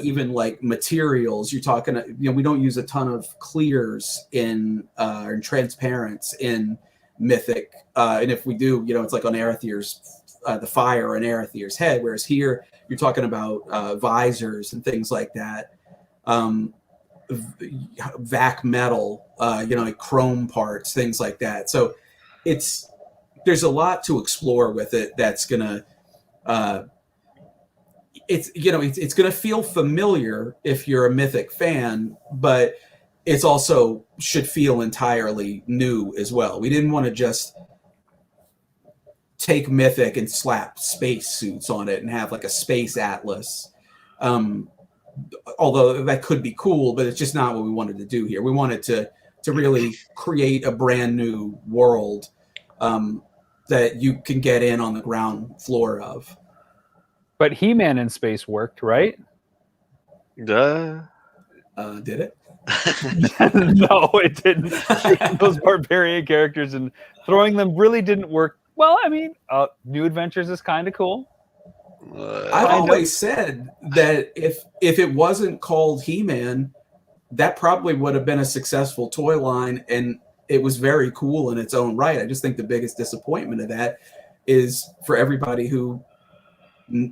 [SPEAKER 4] even like materials. You're talking, you know, we don't use a ton of clears in or transparents in Mythic, and if we do, you know, it's like on Arethyr's the fire on Arethyr's head, whereas here you're talking about visors and things like that, vac metal, you know, like chrome parts, things like that. So there's a lot to explore with it that's gonna it's, you know, it's going to feel familiar if you're a Mythic fan, but it's also should feel entirely new as well. We didn't want to just take Mythic and slap space suits on it and have like a space atlas. Although that could be cool, but it's just not what we wanted to do here. We wanted to really create a brand new world that you can get in on the ground floor of.
[SPEAKER 1] But He-Man in space worked, right?
[SPEAKER 4] Did it?
[SPEAKER 1] No, it didn't. Those barbarian characters and throwing them really didn't work. Well, I mean, New Adventures is kind of cool.
[SPEAKER 4] I've always said that if it wasn't called He-Man, that probably would have been a successful toy line, and it was very cool in its own right. I just think the biggest disappointment of that is for everybody who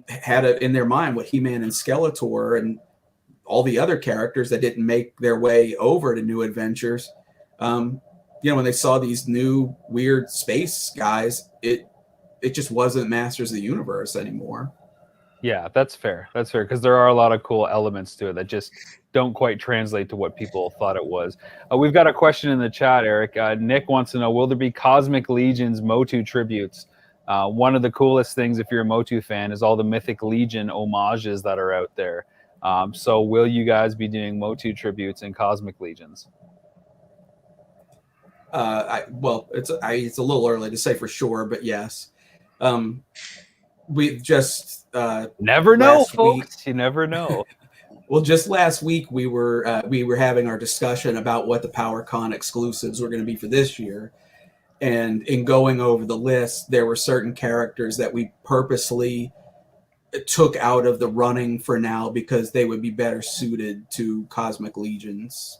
[SPEAKER 4] had it in their mind what He-Man and Skeletor and all the other characters that didn't make their way over to New Adventures. You know, when they saw these new weird space guys, it just wasn't Masters of the Universe anymore.
[SPEAKER 1] Yeah, that's fair. That's fair, because there are a lot of cool elements to it that just don't quite translate to what people thought it was. We've got a question in the chat, Eric. Nick wants to know, will there be Cosmic Legions Motu tributes? One of the coolest things, if you're a Motu fan, is all the Mythic Legion homages that are out there. So will you guys be doing Motu tributes and Cosmic Legions?
[SPEAKER 4] it's a little early to say for sure, but yes. We just
[SPEAKER 1] Never know,
[SPEAKER 4] last
[SPEAKER 1] folks.
[SPEAKER 4] week-
[SPEAKER 1] You never know.
[SPEAKER 4] Well, just last week we were having our discussion about what the PowerCon exclusives were going to be for this year, and in going over the list, there were certain characters that we purposely took out of the running for now because they would be better suited to Cosmic Legions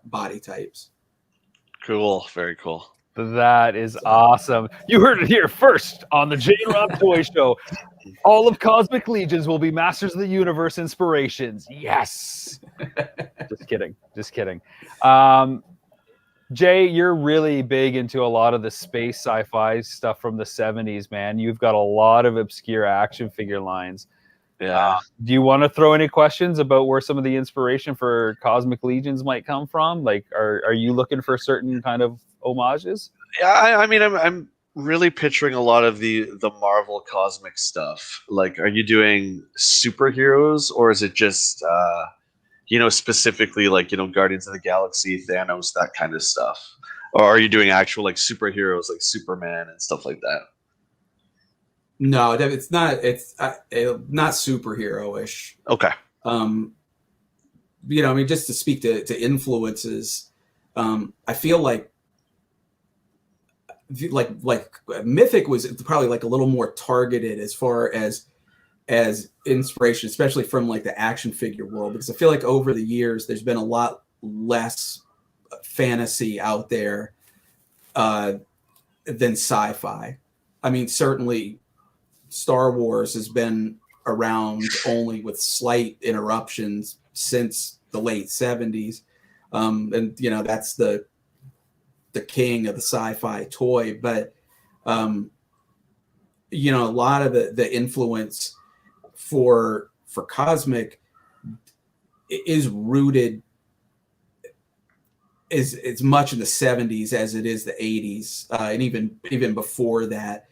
[SPEAKER 4] body types.
[SPEAKER 3] Cool. Very cool.
[SPEAKER 1] That is awesome. You heard it here first on the Jay and Rob Toy Show. All of Cosmic Legions will be Masters of the Universe inspirations. Yes. Just kidding. Jay, you're really big into a lot of the space sci-fi stuff from the 70s, man. You've got a lot of obscure action figure lines.
[SPEAKER 3] Yeah.
[SPEAKER 1] Do you want to throw any questions about where some of the inspiration for Cosmic Legions might come from? Like, are you looking for certain kind of homages?
[SPEAKER 3] Yeah, I mean, I'm really picturing a lot of the Marvel cosmic stuff. Like, are you doing superheroes, or is it just specifically like Guardians of the Galaxy, Thanos, that kind of stuff, or are you doing actual like superheroes like Superman and stuff like that?
[SPEAKER 4] No, it's not. It's not superhero-ish.
[SPEAKER 3] Okay.
[SPEAKER 4] I mean, just to speak to influences, I feel like Mythic was probably like a little more targeted as far as inspiration, especially from like the action figure world, because I feel like over the years there's been a lot less fantasy out there than sci-fi. I mean, certainly Star Wars has been around only with slight interruptions since the late 70s. And that's the king of the sci-fi toy, but a lot of the influence for Cosmic is rooted is as much in the 70s as it is the 80s, and even before that.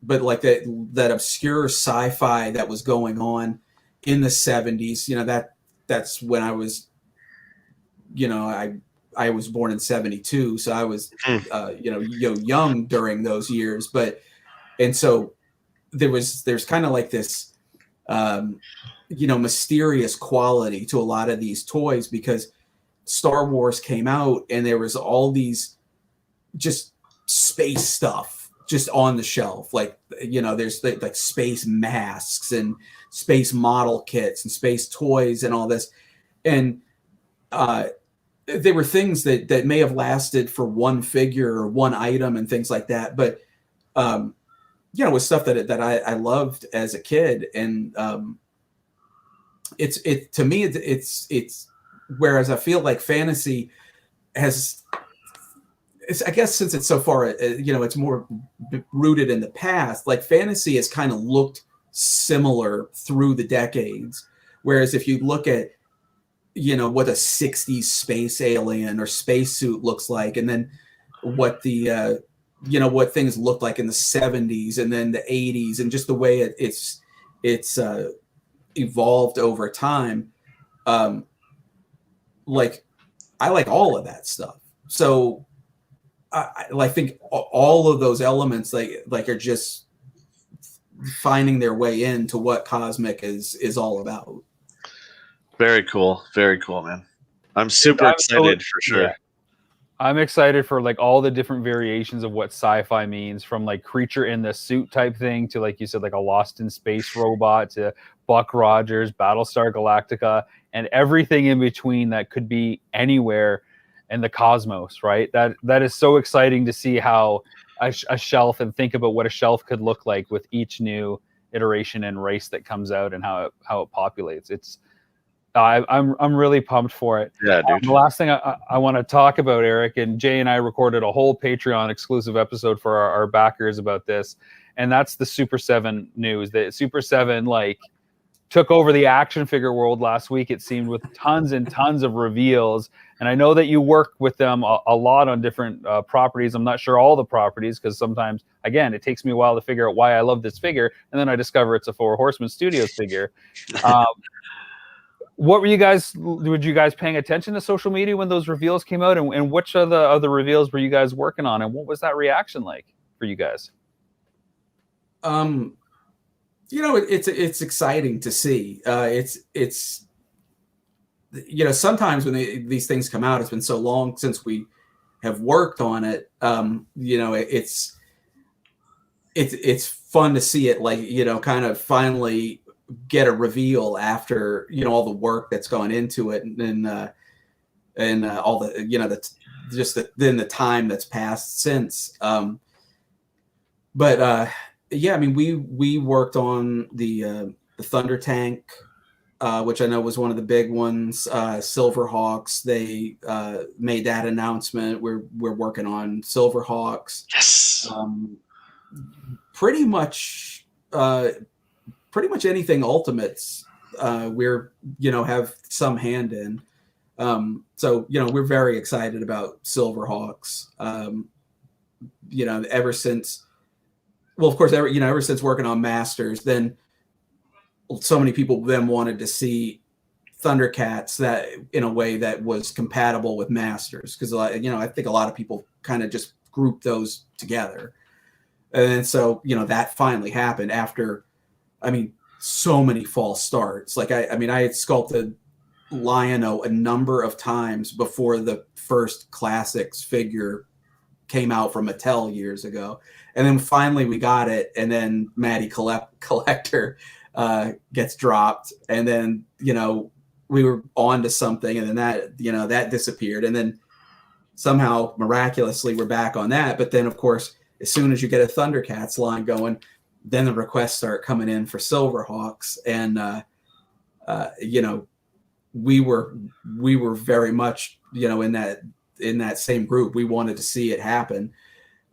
[SPEAKER 4] But like that obscure sci-fi that was going on in the 70s, that's when I was, I was born in 72, so I was, young during those years. And so there's kind of like this, mysterious quality to a lot of these toys, because Star Wars came out and there was all these just space stuff just on the shelf. Like, there's like space masks and space model kits and space toys and all this. And, they were things that may have lasted for one figure or one item and things like that. But, it was stuff that I loved as a kid. And, to me, it's whereas I feel like fantasy has, I guess since it's so far, it's more rooted in the past, like fantasy has kind of looked similar through the decades. Whereas if you look at, what a 60s space alien or spacesuit looks like, and then what the, what things looked like in the 70s and then the 80s, and just the way it's evolved over time. Like, I like all of that stuff. So I think all of those elements like are just finding their way into what Cosmic is all about.
[SPEAKER 3] Very cool, man. I'm super excited for sure.
[SPEAKER 1] Yeah. I'm excited for like all the different variations of what sci-fi means, from like creature in the suit type thing to, like you said, like a Lost in Space robot, to Buck Rogers, Battlestar Galactica, and everything in between that could be anywhere in the cosmos, right? That is so exciting to see how a shelf, and think about what a shelf could look like with each new iteration and race that comes out, and how it populates. It's I'm really pumped for it.
[SPEAKER 3] Yeah, dude.
[SPEAKER 1] The last thing I want to talk about, Eric, and Jay and I recorded a whole Patreon exclusive episode for our backers about this, and that's the Super 7 news. That Super 7 took over the action figure world last week, it seemed, with tons and tons of reveals. And I know that you work with them a lot on different properties. I'm not sure all the properties, because sometimes, again, it takes me a while to figure out why I love this figure, and then I discover it's a Four Horsemen Studios figure. what were you guys paying attention to social media when those reveals came out, and which of the reveals were you guys working on, and what was that reaction like for you guys?
[SPEAKER 4] It's exciting to see. It's sometimes when these things come out, it's been so long since we have worked on it. It's fun to see it, like, kind of finally get a reveal after, all the work that's gone into it, and all the, then the time that's passed since. Yeah, I mean, we worked on the Thunder Tank, which I know was one of the big ones. Silverhawks, they made that announcement. We're working on Silverhawks.
[SPEAKER 3] Yes.
[SPEAKER 4] Pretty much anything Ultimates, we're have some hand in. So we're very excited about Silverhawks. Ever since. Well, of course, ever since working on Masters, then so many people then wanted to see Thundercats that in a way that was compatible with Masters, because I think a lot of people kind of just grouped those together, and so that finally happened after, so many false starts. Like I had sculpted Lion-O a number of times before the first Classics figure came out from Mattel years ago. And then finally we got it, and then Matty Collector gets dropped, and then we were on to something, and then that disappeared, and then somehow miraculously we're back on that. But then of course, as soon as you get a Thundercats line going, then the requests start coming in for Silverhawks, and we were very much in that same group. We wanted to see it happen.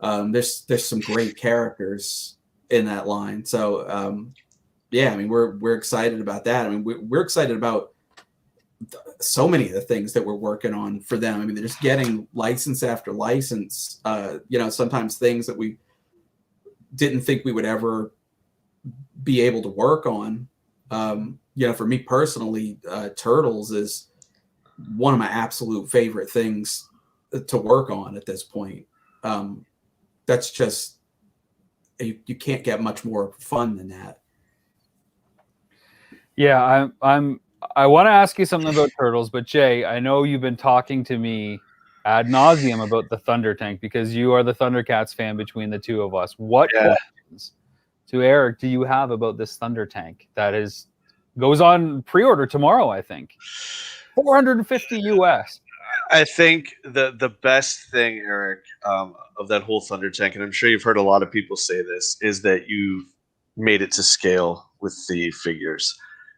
[SPEAKER 4] There's some great characters in that line. So, yeah, we're excited about that. We're excited about so many of the things that we're working on for them. They're just getting license after license, sometimes things that we didn't think we would ever be able to work on. For me personally, Turtles is one of my absolute favorite things to work on at this point. That's just, you can't get much more fun than that.
[SPEAKER 1] Yeah, I want to ask you something about Turtles, but Jay, I know you've been talking to me ad nauseum about the Thunder Tank because you are the Thundercats fan between the two of us. What questions to Eric do you have about this Thunder Tank that goes on pre-order tomorrow? I think $450 US.
[SPEAKER 3] I think the best thing, Eric, of that whole Thunder Tank, and I'm sure you've heard a lot of people say this, is that you've made it to scale with the figures.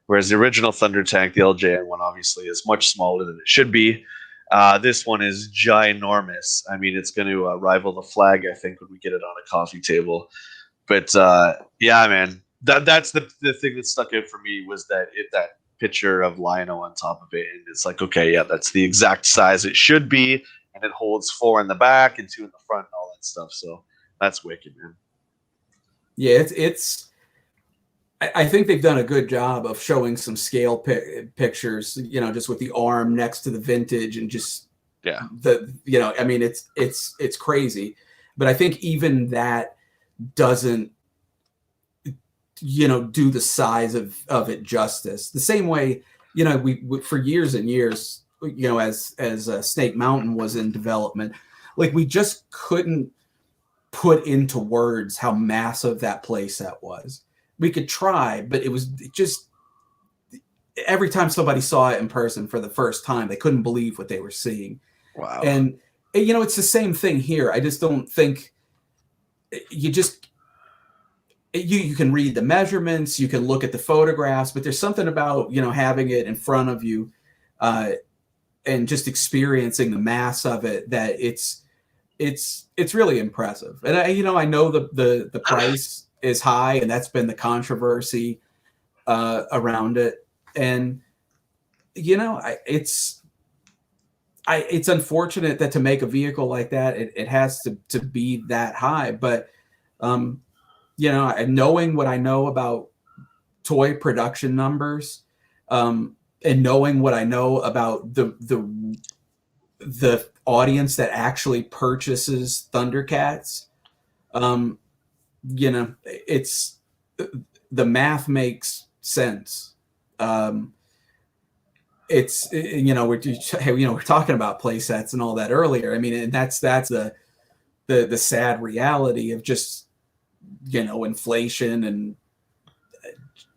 [SPEAKER 3] Whereas the original Thunder Tank, the LJN one, obviously is much smaller than it should be. This one is ginormous. It's going to rival the flag, I think, when we get it on a coffee table. But yeah, man, that's the thing that stuck out for me was that picture of Lion-O on top of it, and it's like, okay, yeah, that's the exact size it should be, and it holds 4 in the back and 2 in the front and all that stuff. So that's wicked, man.
[SPEAKER 4] Yeah, I think they've done a good job of showing some scale pictures, just with the arm next to the vintage, and just it's crazy. But I think even that doesn't do the size of it justice. The same way, we for years and years, as Snake Mountain was in development, like we just couldn't put into words how massive that playset was. We could try, but it was just every time somebody saw it in person for the first time, they couldn't believe what they were seeing.
[SPEAKER 3] Wow.
[SPEAKER 4] And it's the same thing here. I just don't think you can read the measurements, you can look at the photographs, but there's something about, having it in front of you and just experiencing the mass of it that it's really impressive. And I know the price is high, and that's been the controversy around it. And it's unfortunate that to make a vehicle like that, it has to be that high. But knowing what I know about toy production numbers, and knowing what I know about the audience that actually purchases Thundercats, it's the math makes sense. It's we're talking about play sets and all that earlier. I mean, and that's the sad reality of just inflation and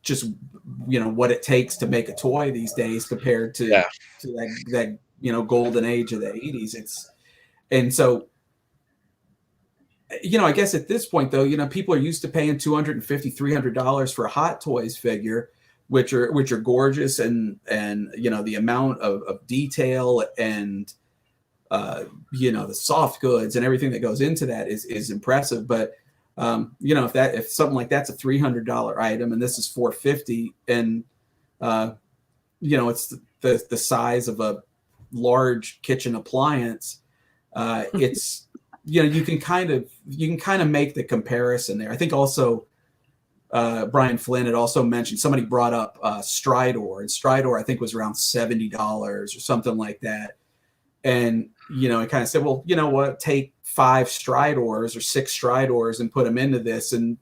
[SPEAKER 4] just what it takes to make a toy these days compared to that golden age of the 80s. And so I guess at this point though, people are used to paying $250, $300 for a Hot Toys figure, which are gorgeous, and the amount of detail and the soft goods and everything that goes into that is impressive. But if something like that's a $300 item and this is $450, and it's the size of a large kitchen appliance, it's you can kind of make the comparison there. I think also Brian Flynn had also mentioned, somebody brought up Stridor, and Stridor I think was around $70 or something like that. And I kind of said, well, you know what, take 5 Stridors or 6 Stridors and put them into this, and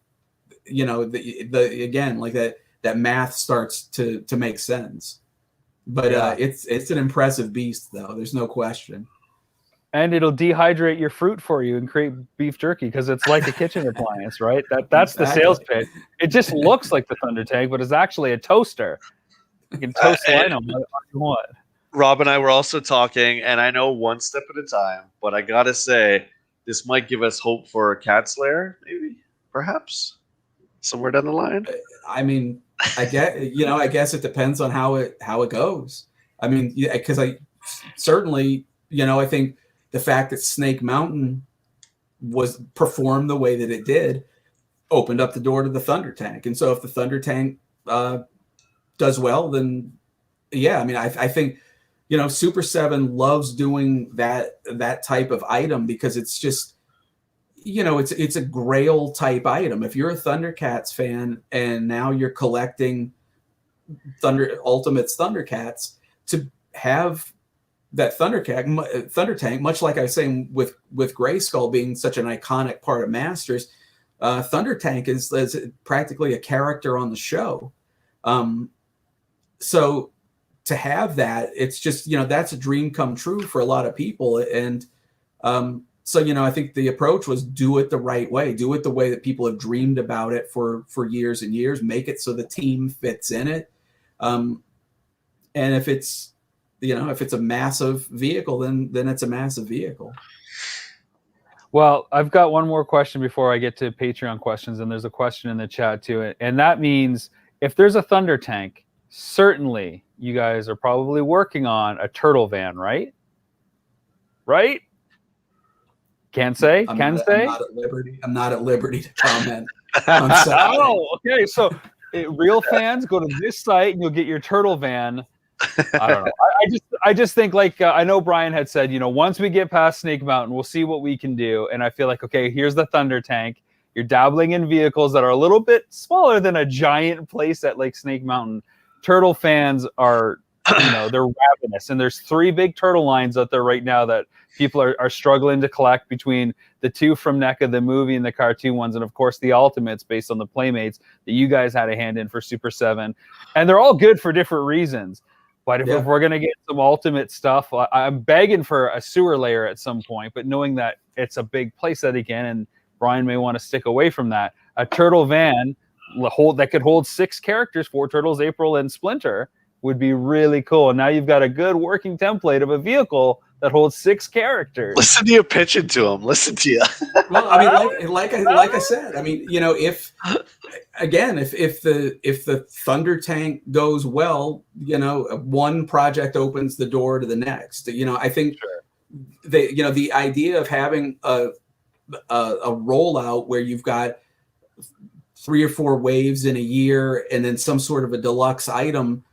[SPEAKER 4] again, like that math starts to make sense. But it's an impressive beast though, there's no question.
[SPEAKER 1] And it'll dehydrate your fruit for you and create beef jerky because it's like a kitchen appliance, right? That's exactly the sales pitch. It just looks like the Thunder Tank, but it's actually a toaster. You can toast Lino if you want.
[SPEAKER 3] Rob and I were also talking, and I know one step at a time, but I gotta say, this might give us hope for a Cat Slayer, maybe, perhaps, somewhere down the line.
[SPEAKER 4] I mean, I guess it depends on how it goes. I mean, because I certainly, I think the fact that Snake Mountain was performed the way that it did opened up the door to the Thunder Tank, and so if the Thunder Tank does well, then yeah, I mean, I think. Super 7 loves doing that type of item because it's just, it's a grail type item. If you're a Thundercats fan and now you're collecting Ultimate's Thundercats, to have that Thunder Tank, much like I was saying with Grayskull being such an iconic part of Masters, Thunder Tank is practically a character on the show. So to have that, it's just, that's a dream come true for a lot of people. And so, I think the approach was do it the right way, do it the way that people have dreamed about it for years and years, make it so the team fits in it. And if it's, if it's a massive vehicle, then it's a massive vehicle.
[SPEAKER 1] Well, I've got one more question before I get to Patreon questions, and there's a question in the chat too. And that means if there's a Thunder Tank, certainly you guys are probably working on a turtle van, right? Right? Can't say?
[SPEAKER 4] I'm not at liberty to comment.
[SPEAKER 1] Oh, okay. So real fans, go to this site and you'll get your turtle van. I don't know. I just think, like, I know Brian had said, once we get past Snake Mountain, we'll see what we can do. And I feel like, okay, here's the Thunder Tank. You're dabbling in vehicles that are a little bit smaller than a giant playset like Snake Mountain. Turtle fans are, they're ravenous. And there's 3 big turtle lines out there right now that people are struggling to collect, between the 2 from NECA, the movie, and the cartoon ones. And of course, the Ultimates based on the Playmates that you guys had a hand in for Super 7. And they're all good for different reasons. But if we're going to get some Ultimate stuff, I'm begging for a sewer layer at some point, but knowing that it's a big playset again, and Brian may want to stick away from that, a turtle van that could hold 6 characters, 4 turtles, April, and Splinter, would be really cool. And now you've got a good working template of a vehicle that holds 6 characters.
[SPEAKER 3] Listen to you pitching to him. Listen to you.
[SPEAKER 4] Well, I mean, like I said, I mean, if the Thunder Tank goes well, one project opens the door to the next. I think the idea of having a rollout where you've got 3 or 4 waves in a year and then some sort of a deluxe item,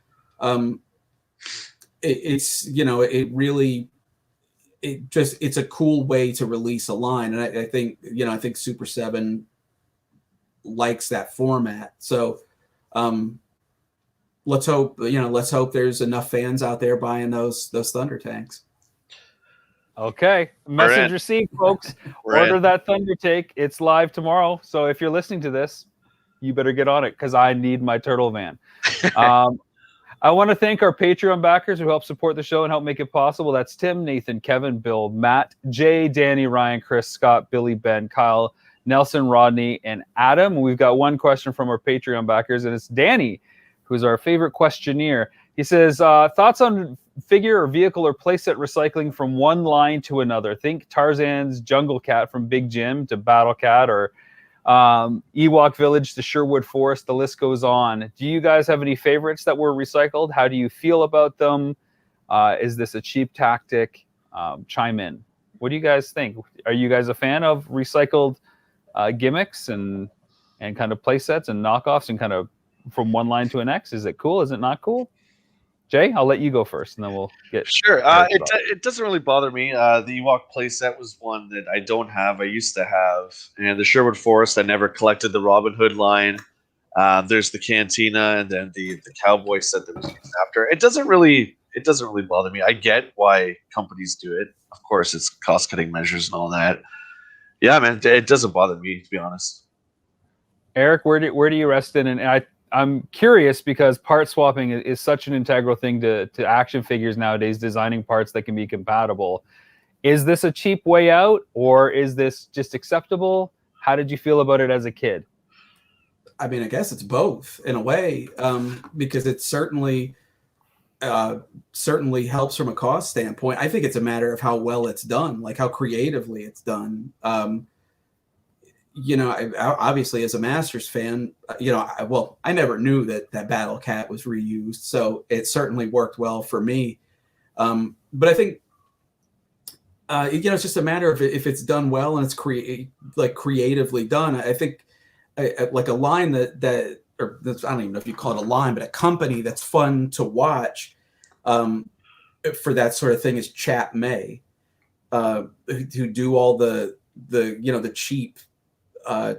[SPEAKER 4] it's a cool way to release a line. And I think Super 7 likes that format. So let's hope there's enough fans out there buying those Thunder tanks.
[SPEAKER 1] Okay, message received, folks. Order that Thunder tank. It's live tomorrow. So if you're listening to this, you better get on it because I need my turtle van. I want to thank our Patreon backers who help support the show and help make it possible. That's Tim, Nathan, Kevin, Bill, Matt, Jay, Danny, Ryan, Chris, Scott, Billy, Ben, Kyle, Nelson, Rodney, and Adam. We've got one question from our Patreon backers, and it's Danny, who's our favorite questionnaire. He says, thoughts on figure or vehicle or playset recycling from one line to another? Think Tarzan's Jungle Cat from Big Jim to Battle Cat, or Ewok Village to Sherwood Forest. The list goes on. Do you guys have any favorites that were recycled? How do you feel about them? Is this a cheap tactic? Chime in. What do you guys think? Are you guys a fan of recycled gimmicks and kind of play sets and knockoffs and kind of from one line to the next? Is it cool? Is it not cool? Jay, I'll let you go first, and then we'll get...
[SPEAKER 3] Sure. It doesn't really bother me. The Ewok playset was one that I don't have. I used to have. And the Sherwood Forest, I never collected the Robin Hood line. There's the Cantina, and then the Cowboy set that was used after. It doesn't really bother me. I get why companies do it. Of course, it's cost-cutting measures and all that. Yeah, man, it doesn't bother me, to be honest.
[SPEAKER 1] Eric, where do you rest in? And I'm curious because part swapping is such an integral thing to action figures nowadays, designing parts that can be compatible. Is this a cheap way out, or is this just acceptable? How did you feel about it as a kid?
[SPEAKER 4] I mean, I guess it's both in a way, because it certainly helps from a cost standpoint. I think it's a matter of how well it's done, like how creatively it's done. Obviously as a Masters fan, I never knew that Battle Cat was reused, so it certainly worked well for me. But I think, it's just a matter of if it's done well and it's creatively done. I think like a line I don't even know if you call it a line, but a company that's fun to watch for that sort of thing is Chap May, who do all the cheap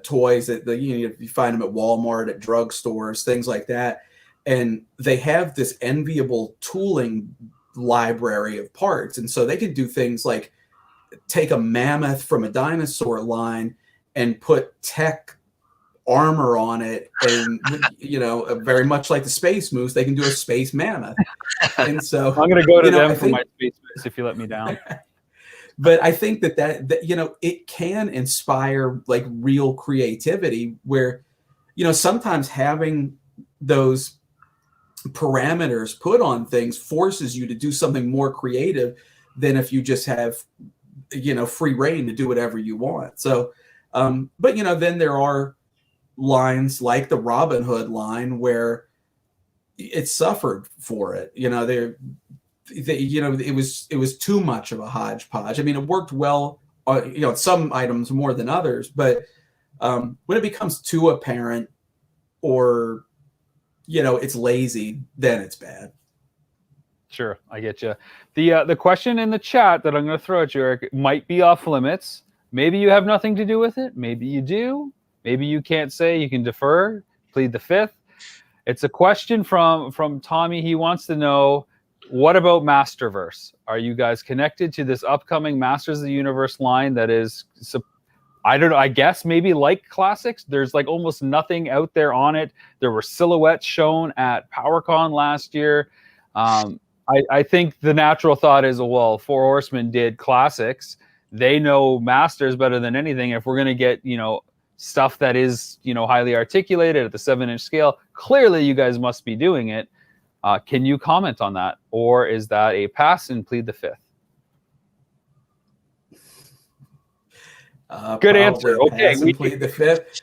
[SPEAKER 4] toys that you find them at Walmart, at drugstores, things like that. And they have this enviable tooling library of parts. And so they can do things like take a mammoth from a dinosaur line and put tech armor on it. And, very much like the Space Moose, they can do a space mammoth. And so
[SPEAKER 1] I'm going to go to them for my Space Moose if you let me down.
[SPEAKER 4] But I think that it can inspire like real creativity where, sometimes having those parameters put on things forces you to do something more creative than if you just have, free reign to do whatever you want. So, but then there are lines like the Robin Hood line where it suffered for it. It was too much of a hodgepodge. I mean, it worked well, some items more than others, but when it becomes too apparent or, it's lazy, then it's bad.
[SPEAKER 1] Sure, I get you. The question in the chat that I'm going to throw at you, Eric, might be off limits. Maybe you have nothing to do with it. Maybe you do. Maybe you can't say. You can defer, plead the fifth. It's a question from Tommy. He wants to know, what about Masterverse? Are you guys connected to this upcoming Masters of the Universe line that is, I don't know, I guess maybe like classics? There's like almost nothing out there on it. There were silhouettes shown at PowerCon last year. I think the natural thought is, well, Four Horsemen did classics. They know Masters better than anything. If we're going to get, stuff that is, highly articulated at the 7-inch scale, clearly you guys must be doing it. Can you comment on that? Or is that a pass and plead the fifth? Good answer. Okay.
[SPEAKER 4] We plead the fifth.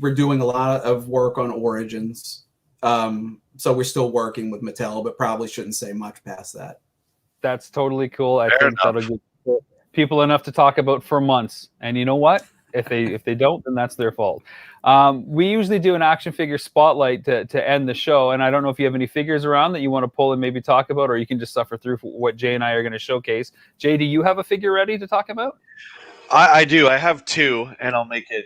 [SPEAKER 4] We're doing a lot of work on Origins. So we're still working with Mattel, but probably shouldn't say much past that.
[SPEAKER 1] That's totally cool. I think that'll give people enough to talk about for months. And you know what? If they don't, then that's their fault. We usually do an action figure spotlight to end the show, and I don't know if you have any figures around that you want to pull and maybe talk about, or you can just suffer through what Jay and I are going to showcase. Jay, do you have a figure ready to talk about?
[SPEAKER 3] I do. I have two, and I'll make it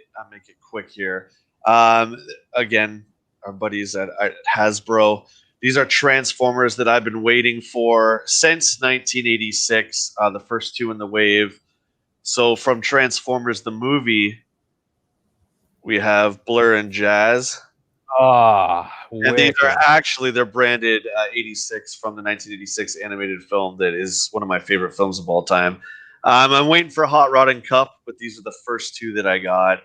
[SPEAKER 3] quick here. Again, our buddies at Hasbro. These are Transformers that I've been waiting for since 1986. The first two in the wave. So from Transformers the movie, we have Blur and Jazz.
[SPEAKER 1] Ah,
[SPEAKER 3] And these are
[SPEAKER 1] wicked.
[SPEAKER 3] actually, they're branded 86 from the 1986 animated film that is one of my favorite films of all time. I'm waiting for Hot Rod and Cup, but these are the first two that I got.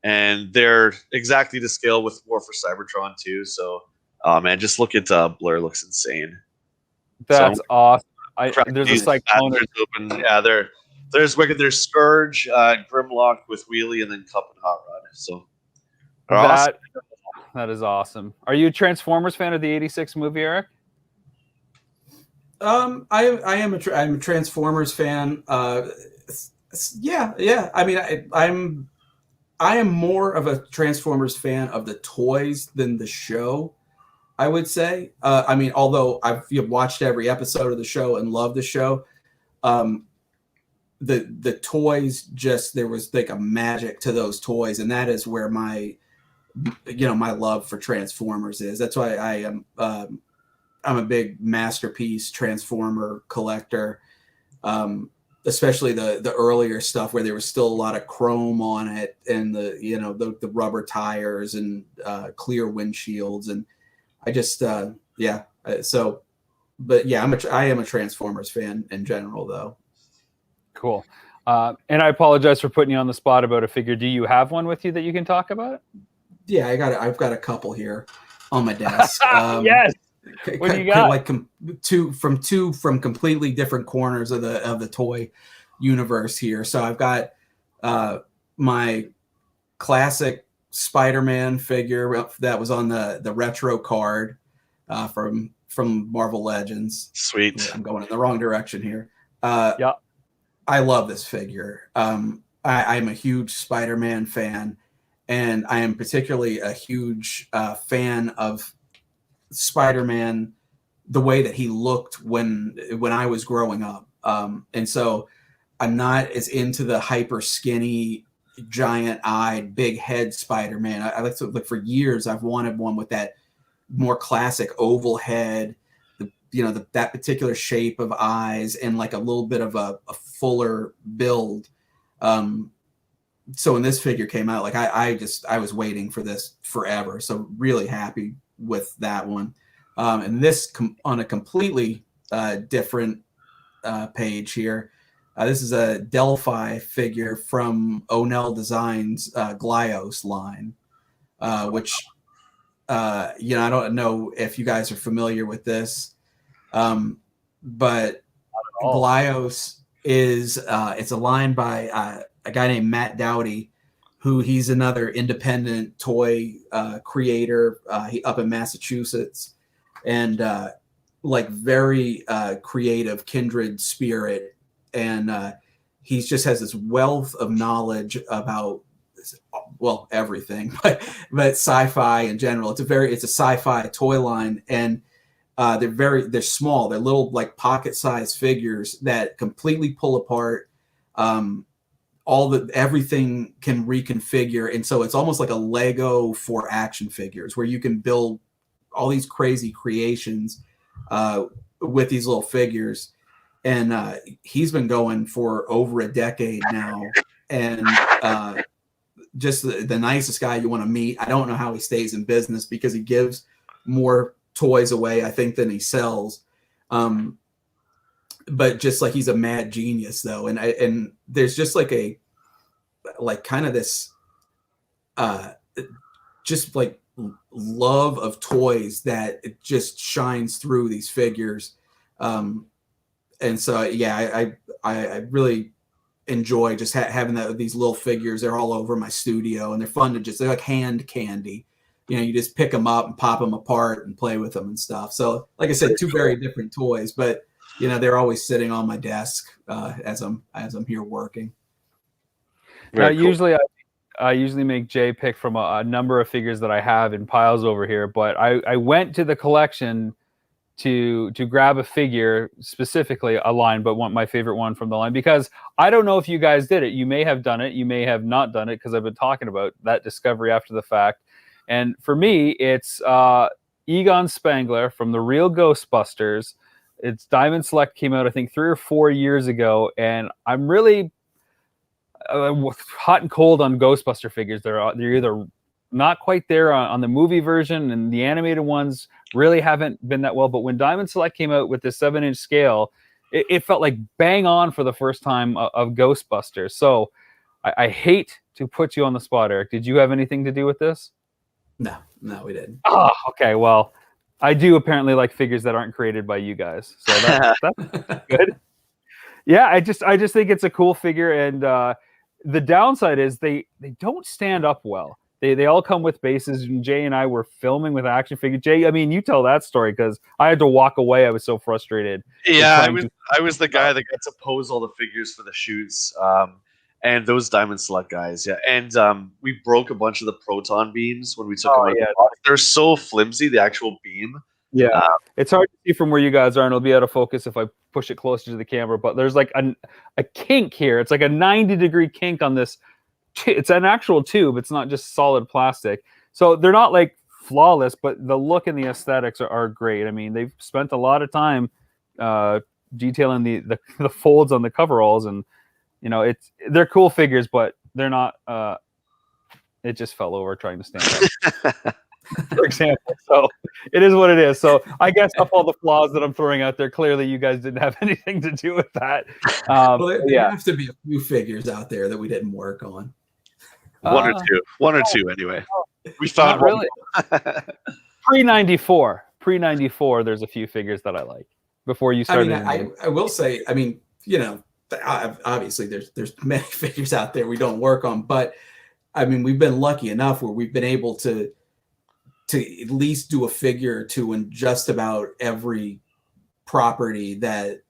[SPEAKER 3] And they're exactly to scale with War for Cybertron too. So, man, just look at Blur. Looks insane.
[SPEAKER 1] That's awesome.
[SPEAKER 3] Crack
[SPEAKER 1] There's a
[SPEAKER 3] these
[SPEAKER 1] cyclone.
[SPEAKER 3] bastards open. Yeah, there's Wicked. There's Scourge, Grimlock with Wheelie, and then Cup and Hot Rod. So they're awesome.
[SPEAKER 1] That is awesome. Are you a Transformers fan of the '86 movie, Eric?
[SPEAKER 4] I'm a Transformers fan. Yeah. I mean, I am more of a Transformers fan of the toys than the show, I would say. I mean, although I've watched every episode of the show and love the show, the toys, just, there was like a magic to those toys, and that is where my love for Transformers is. That's why I'm a big masterpiece Transformer collector. Especially the earlier stuff where there was still a lot of chrome on it, and the rubber tires and clear windshields, and I just I am a Transformers fan in general, though.
[SPEAKER 1] Cool. And I apologize for putting you on the spot about a figure. Do you have one with you that you can talk about?
[SPEAKER 4] Yeah, I've got a couple here on my desk.
[SPEAKER 1] Yes. What do you got?
[SPEAKER 4] Like two from completely different corners of the toy universe here. So I've got my classic Spider-Man figure that was on the retro card from Marvel Legends.
[SPEAKER 3] Sweet.
[SPEAKER 4] I'm going in the wrong direction here.
[SPEAKER 1] Yeah.
[SPEAKER 4] I love this figure. I'm a huge Spider-Man fan, and I am particularly a huge fan of Spider-Man, the way that he looked when I was growing up. And so I'm not as into the hyper skinny, giant-eyed, big head Spider-Man. I like to look, for years I've wanted one with that more classic oval head, that particular shape of eyes, and like a little bit of a fuller build. So when this figure came out, like I was waiting for this forever. So really happy with that one. And this on a completely different page here. This is a Delphi figure from O'Neill Designs Glyos line, which I don't know if you guys are familiar with this, but Glyos is it's a line by a guy named Matt Dowdy, who he's another independent toy creator up in Massachusetts, and like very creative, kindred spirit. And he just has this wealth of knowledge about, well, everything, but sci-fi in general. It's a sci-fi toy line, and they're small. They're little, like, pocket-sized figures that completely pull apart. Everything can reconfigure, and so it's almost like a Lego for action figures, where you can build all these crazy creations with these little figures. And he's been going for over a decade now, and just the nicest guy you want to meet. I don't know how he stays in business, because he gives more toys away, I think, than he sells. But just like, he's a mad genius, though, and there's just kind of this just like love of toys that it just shines through these figures. And so, yeah, I really enjoy just having these little figures. They're all over my studio, and they're fun to they're like hand candy. You just pick them up and pop them apart and play with them and stuff. So, like I said, two very different toys, but they're always sitting on my desk as I'm here working.
[SPEAKER 1] Now, cool. I usually make Jay pick from a number of figures that I have in piles over here, but I went to the collection to grab a figure, specifically a line, but my favorite one from the line, because I don't know if you guys did it. You may have done it, you may have not done it, because I've been talking about that discovery after the fact. And for me, it's Egon Spangler from the real Ghostbusters. It's Diamond Select, came out I think 3 or 4 years ago, and I'm really hot and cold on Ghostbuster figures. They're either not quite there on the movie version, and the animated ones really haven't been that well. But when Diamond Select came out with the 7-inch scale, it felt like bang on for the first time of Ghostbusters. So I hate to put you on the spot, Eric. Did you have anything to do with this?
[SPEAKER 4] No, we didn't.
[SPEAKER 1] Oh, okay. Well, I do apparently like figures that aren't created by you guys. So that's good. Yeah, I just think it's a cool figure, and the downside is they don't stand up well. They all come with bases, and Jay and I were filming with action figures. Jay, I mean, you tell that story, because I had to walk away. I was so frustrated.
[SPEAKER 3] Yeah, I was the guy that got to pose all the figures for the shoots, and those Diamond Select guys. Yeah, and we broke a bunch of the proton beams when we took them out.
[SPEAKER 1] Yeah.
[SPEAKER 3] The box. They're so flimsy, the actual beam.
[SPEAKER 1] Yeah, it's hard to see from where you guys are, and it'll be out of focus if I push it closer to the camera. But there's like a kink here. It's like a 90-degree kink on this. It's an actual tube. It's not just solid plastic. So they're not like flawless, but the look and the aesthetics are great. I mean, they've spent a lot of time detailing the folds on the coveralls, and they're cool figures, but they're not. It just fell over trying to stand up, for example. So it is what it is. So I guess of all the flaws that I'm throwing out there, clearly you guys didn't have anything to do with that.
[SPEAKER 4] Well, there have to be a few figures out there that we didn't work on.
[SPEAKER 3] One or two anyway. We found
[SPEAKER 1] really pre-94. There's a few figures that I like before you started.
[SPEAKER 4] I will say, I mean, obviously there's many figures out there we don't work on, but I mean, we've been lucky enough where we've been able to at least do a figure or two in just about every property that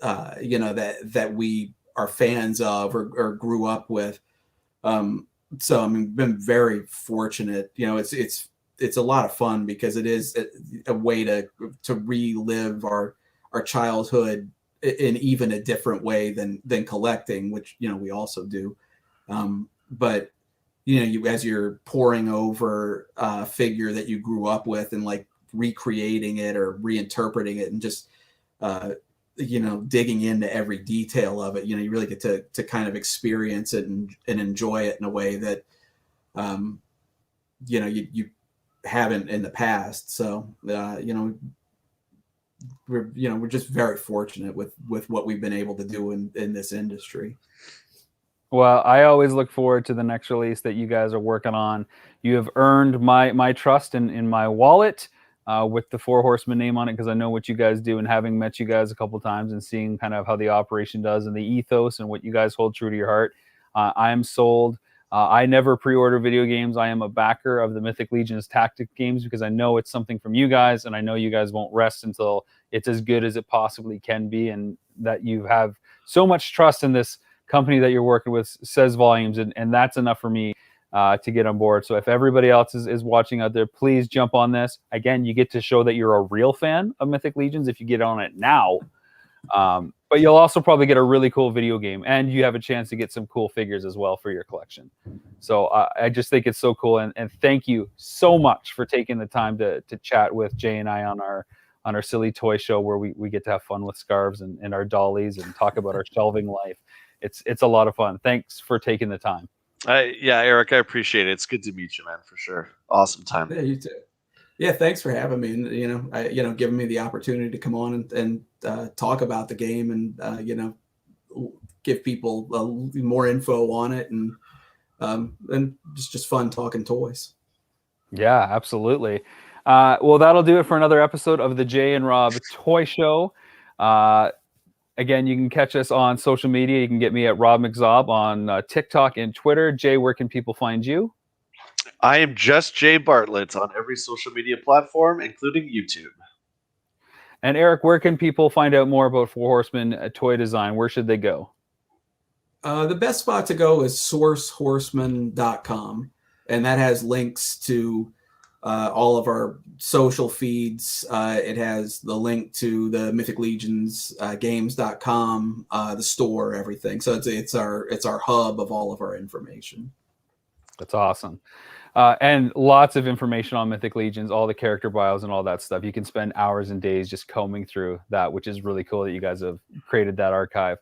[SPEAKER 4] that we are fans of or grew up with. So I mean, we've been very fortunate. It's a lot of fun, because it is a way to relive our childhood in even a different way than collecting, which we also do. But as you're poring over a figure that you grew up with and like recreating it or reinterpreting it and just digging into every detail of it, you really get to kind of experience it and enjoy it in a way that you haven't in the past. So we're just very fortunate with what we've been able to do in this industry.
[SPEAKER 1] Well, I always look forward to the next release that you guys are working on. You have earned my trust in my wallet with the Four Horsemen name on it, because I know what you guys do, and having met you guys a couple times and seeing kind of how the operation does and the ethos and what you guys hold true to your heart, I am sold. I never pre-order video games. I am a backer of the Mythic Legions tactic games, because I know it's something from you guys, and I know you guys won't rest until it's as good as it possibly can be, and that you have so much trust in this company that you're working with says volumes, and that's enough for me to get on board. So if everybody else is watching out there, please jump on this. Again, you get to show that you're a real fan of Mythic Legions if you get on it now. But you'll also probably get a really cool video game, and you have a chance to get some cool figures as well for your collection. So I just think it's so cool, and thank you so much for taking the time to chat with Jay and I on our silly toy show, where we get to have fun with scarves and our dollies and talk about our shelving life. It's a lot of fun. Thanks for taking the time.
[SPEAKER 3] Yeah, Eric, I appreciate it. It's good to meet you, man, for sure. Awesome time.
[SPEAKER 4] Yeah, you too. Yeah, thanks for having me, and giving me the opportunity to come on and talk about the game, and give people more info on it, and just fun talking toys.
[SPEAKER 1] Yeah, absolutely. Well, that'll do it for another episode of the Jay and Rob Toy Show. Again, you can catch us on social media. You can get me at Rob McZob on TikTok and Twitter. Jay, where can people find you?
[SPEAKER 3] I am just Jay Bartlett on every social media platform, including YouTube.
[SPEAKER 1] And Eric, where can people find out more about Four Horsemen Toy Design? Where should they go?
[SPEAKER 4] The best spot to go is sourcehorseman.com, and that has links to all of our social feeds. It has the link to the Mythic Legions games.com, the store, everything. So it's our hub of all of our information.
[SPEAKER 1] That's awesome. And lots of information on Mythic Legions, all the character bios and all that stuff. You can spend hours and days just combing through that, which is really cool that you guys have created that archive.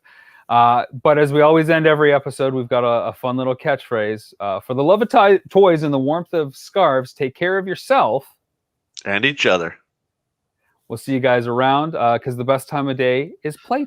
[SPEAKER 1] But as we always end every episode, we've got a fun little catchphrase. For the love of toys and the warmth of scarves, take care of yourself.
[SPEAKER 3] And each other.
[SPEAKER 1] We'll see you guys around because the best time of day is playtime.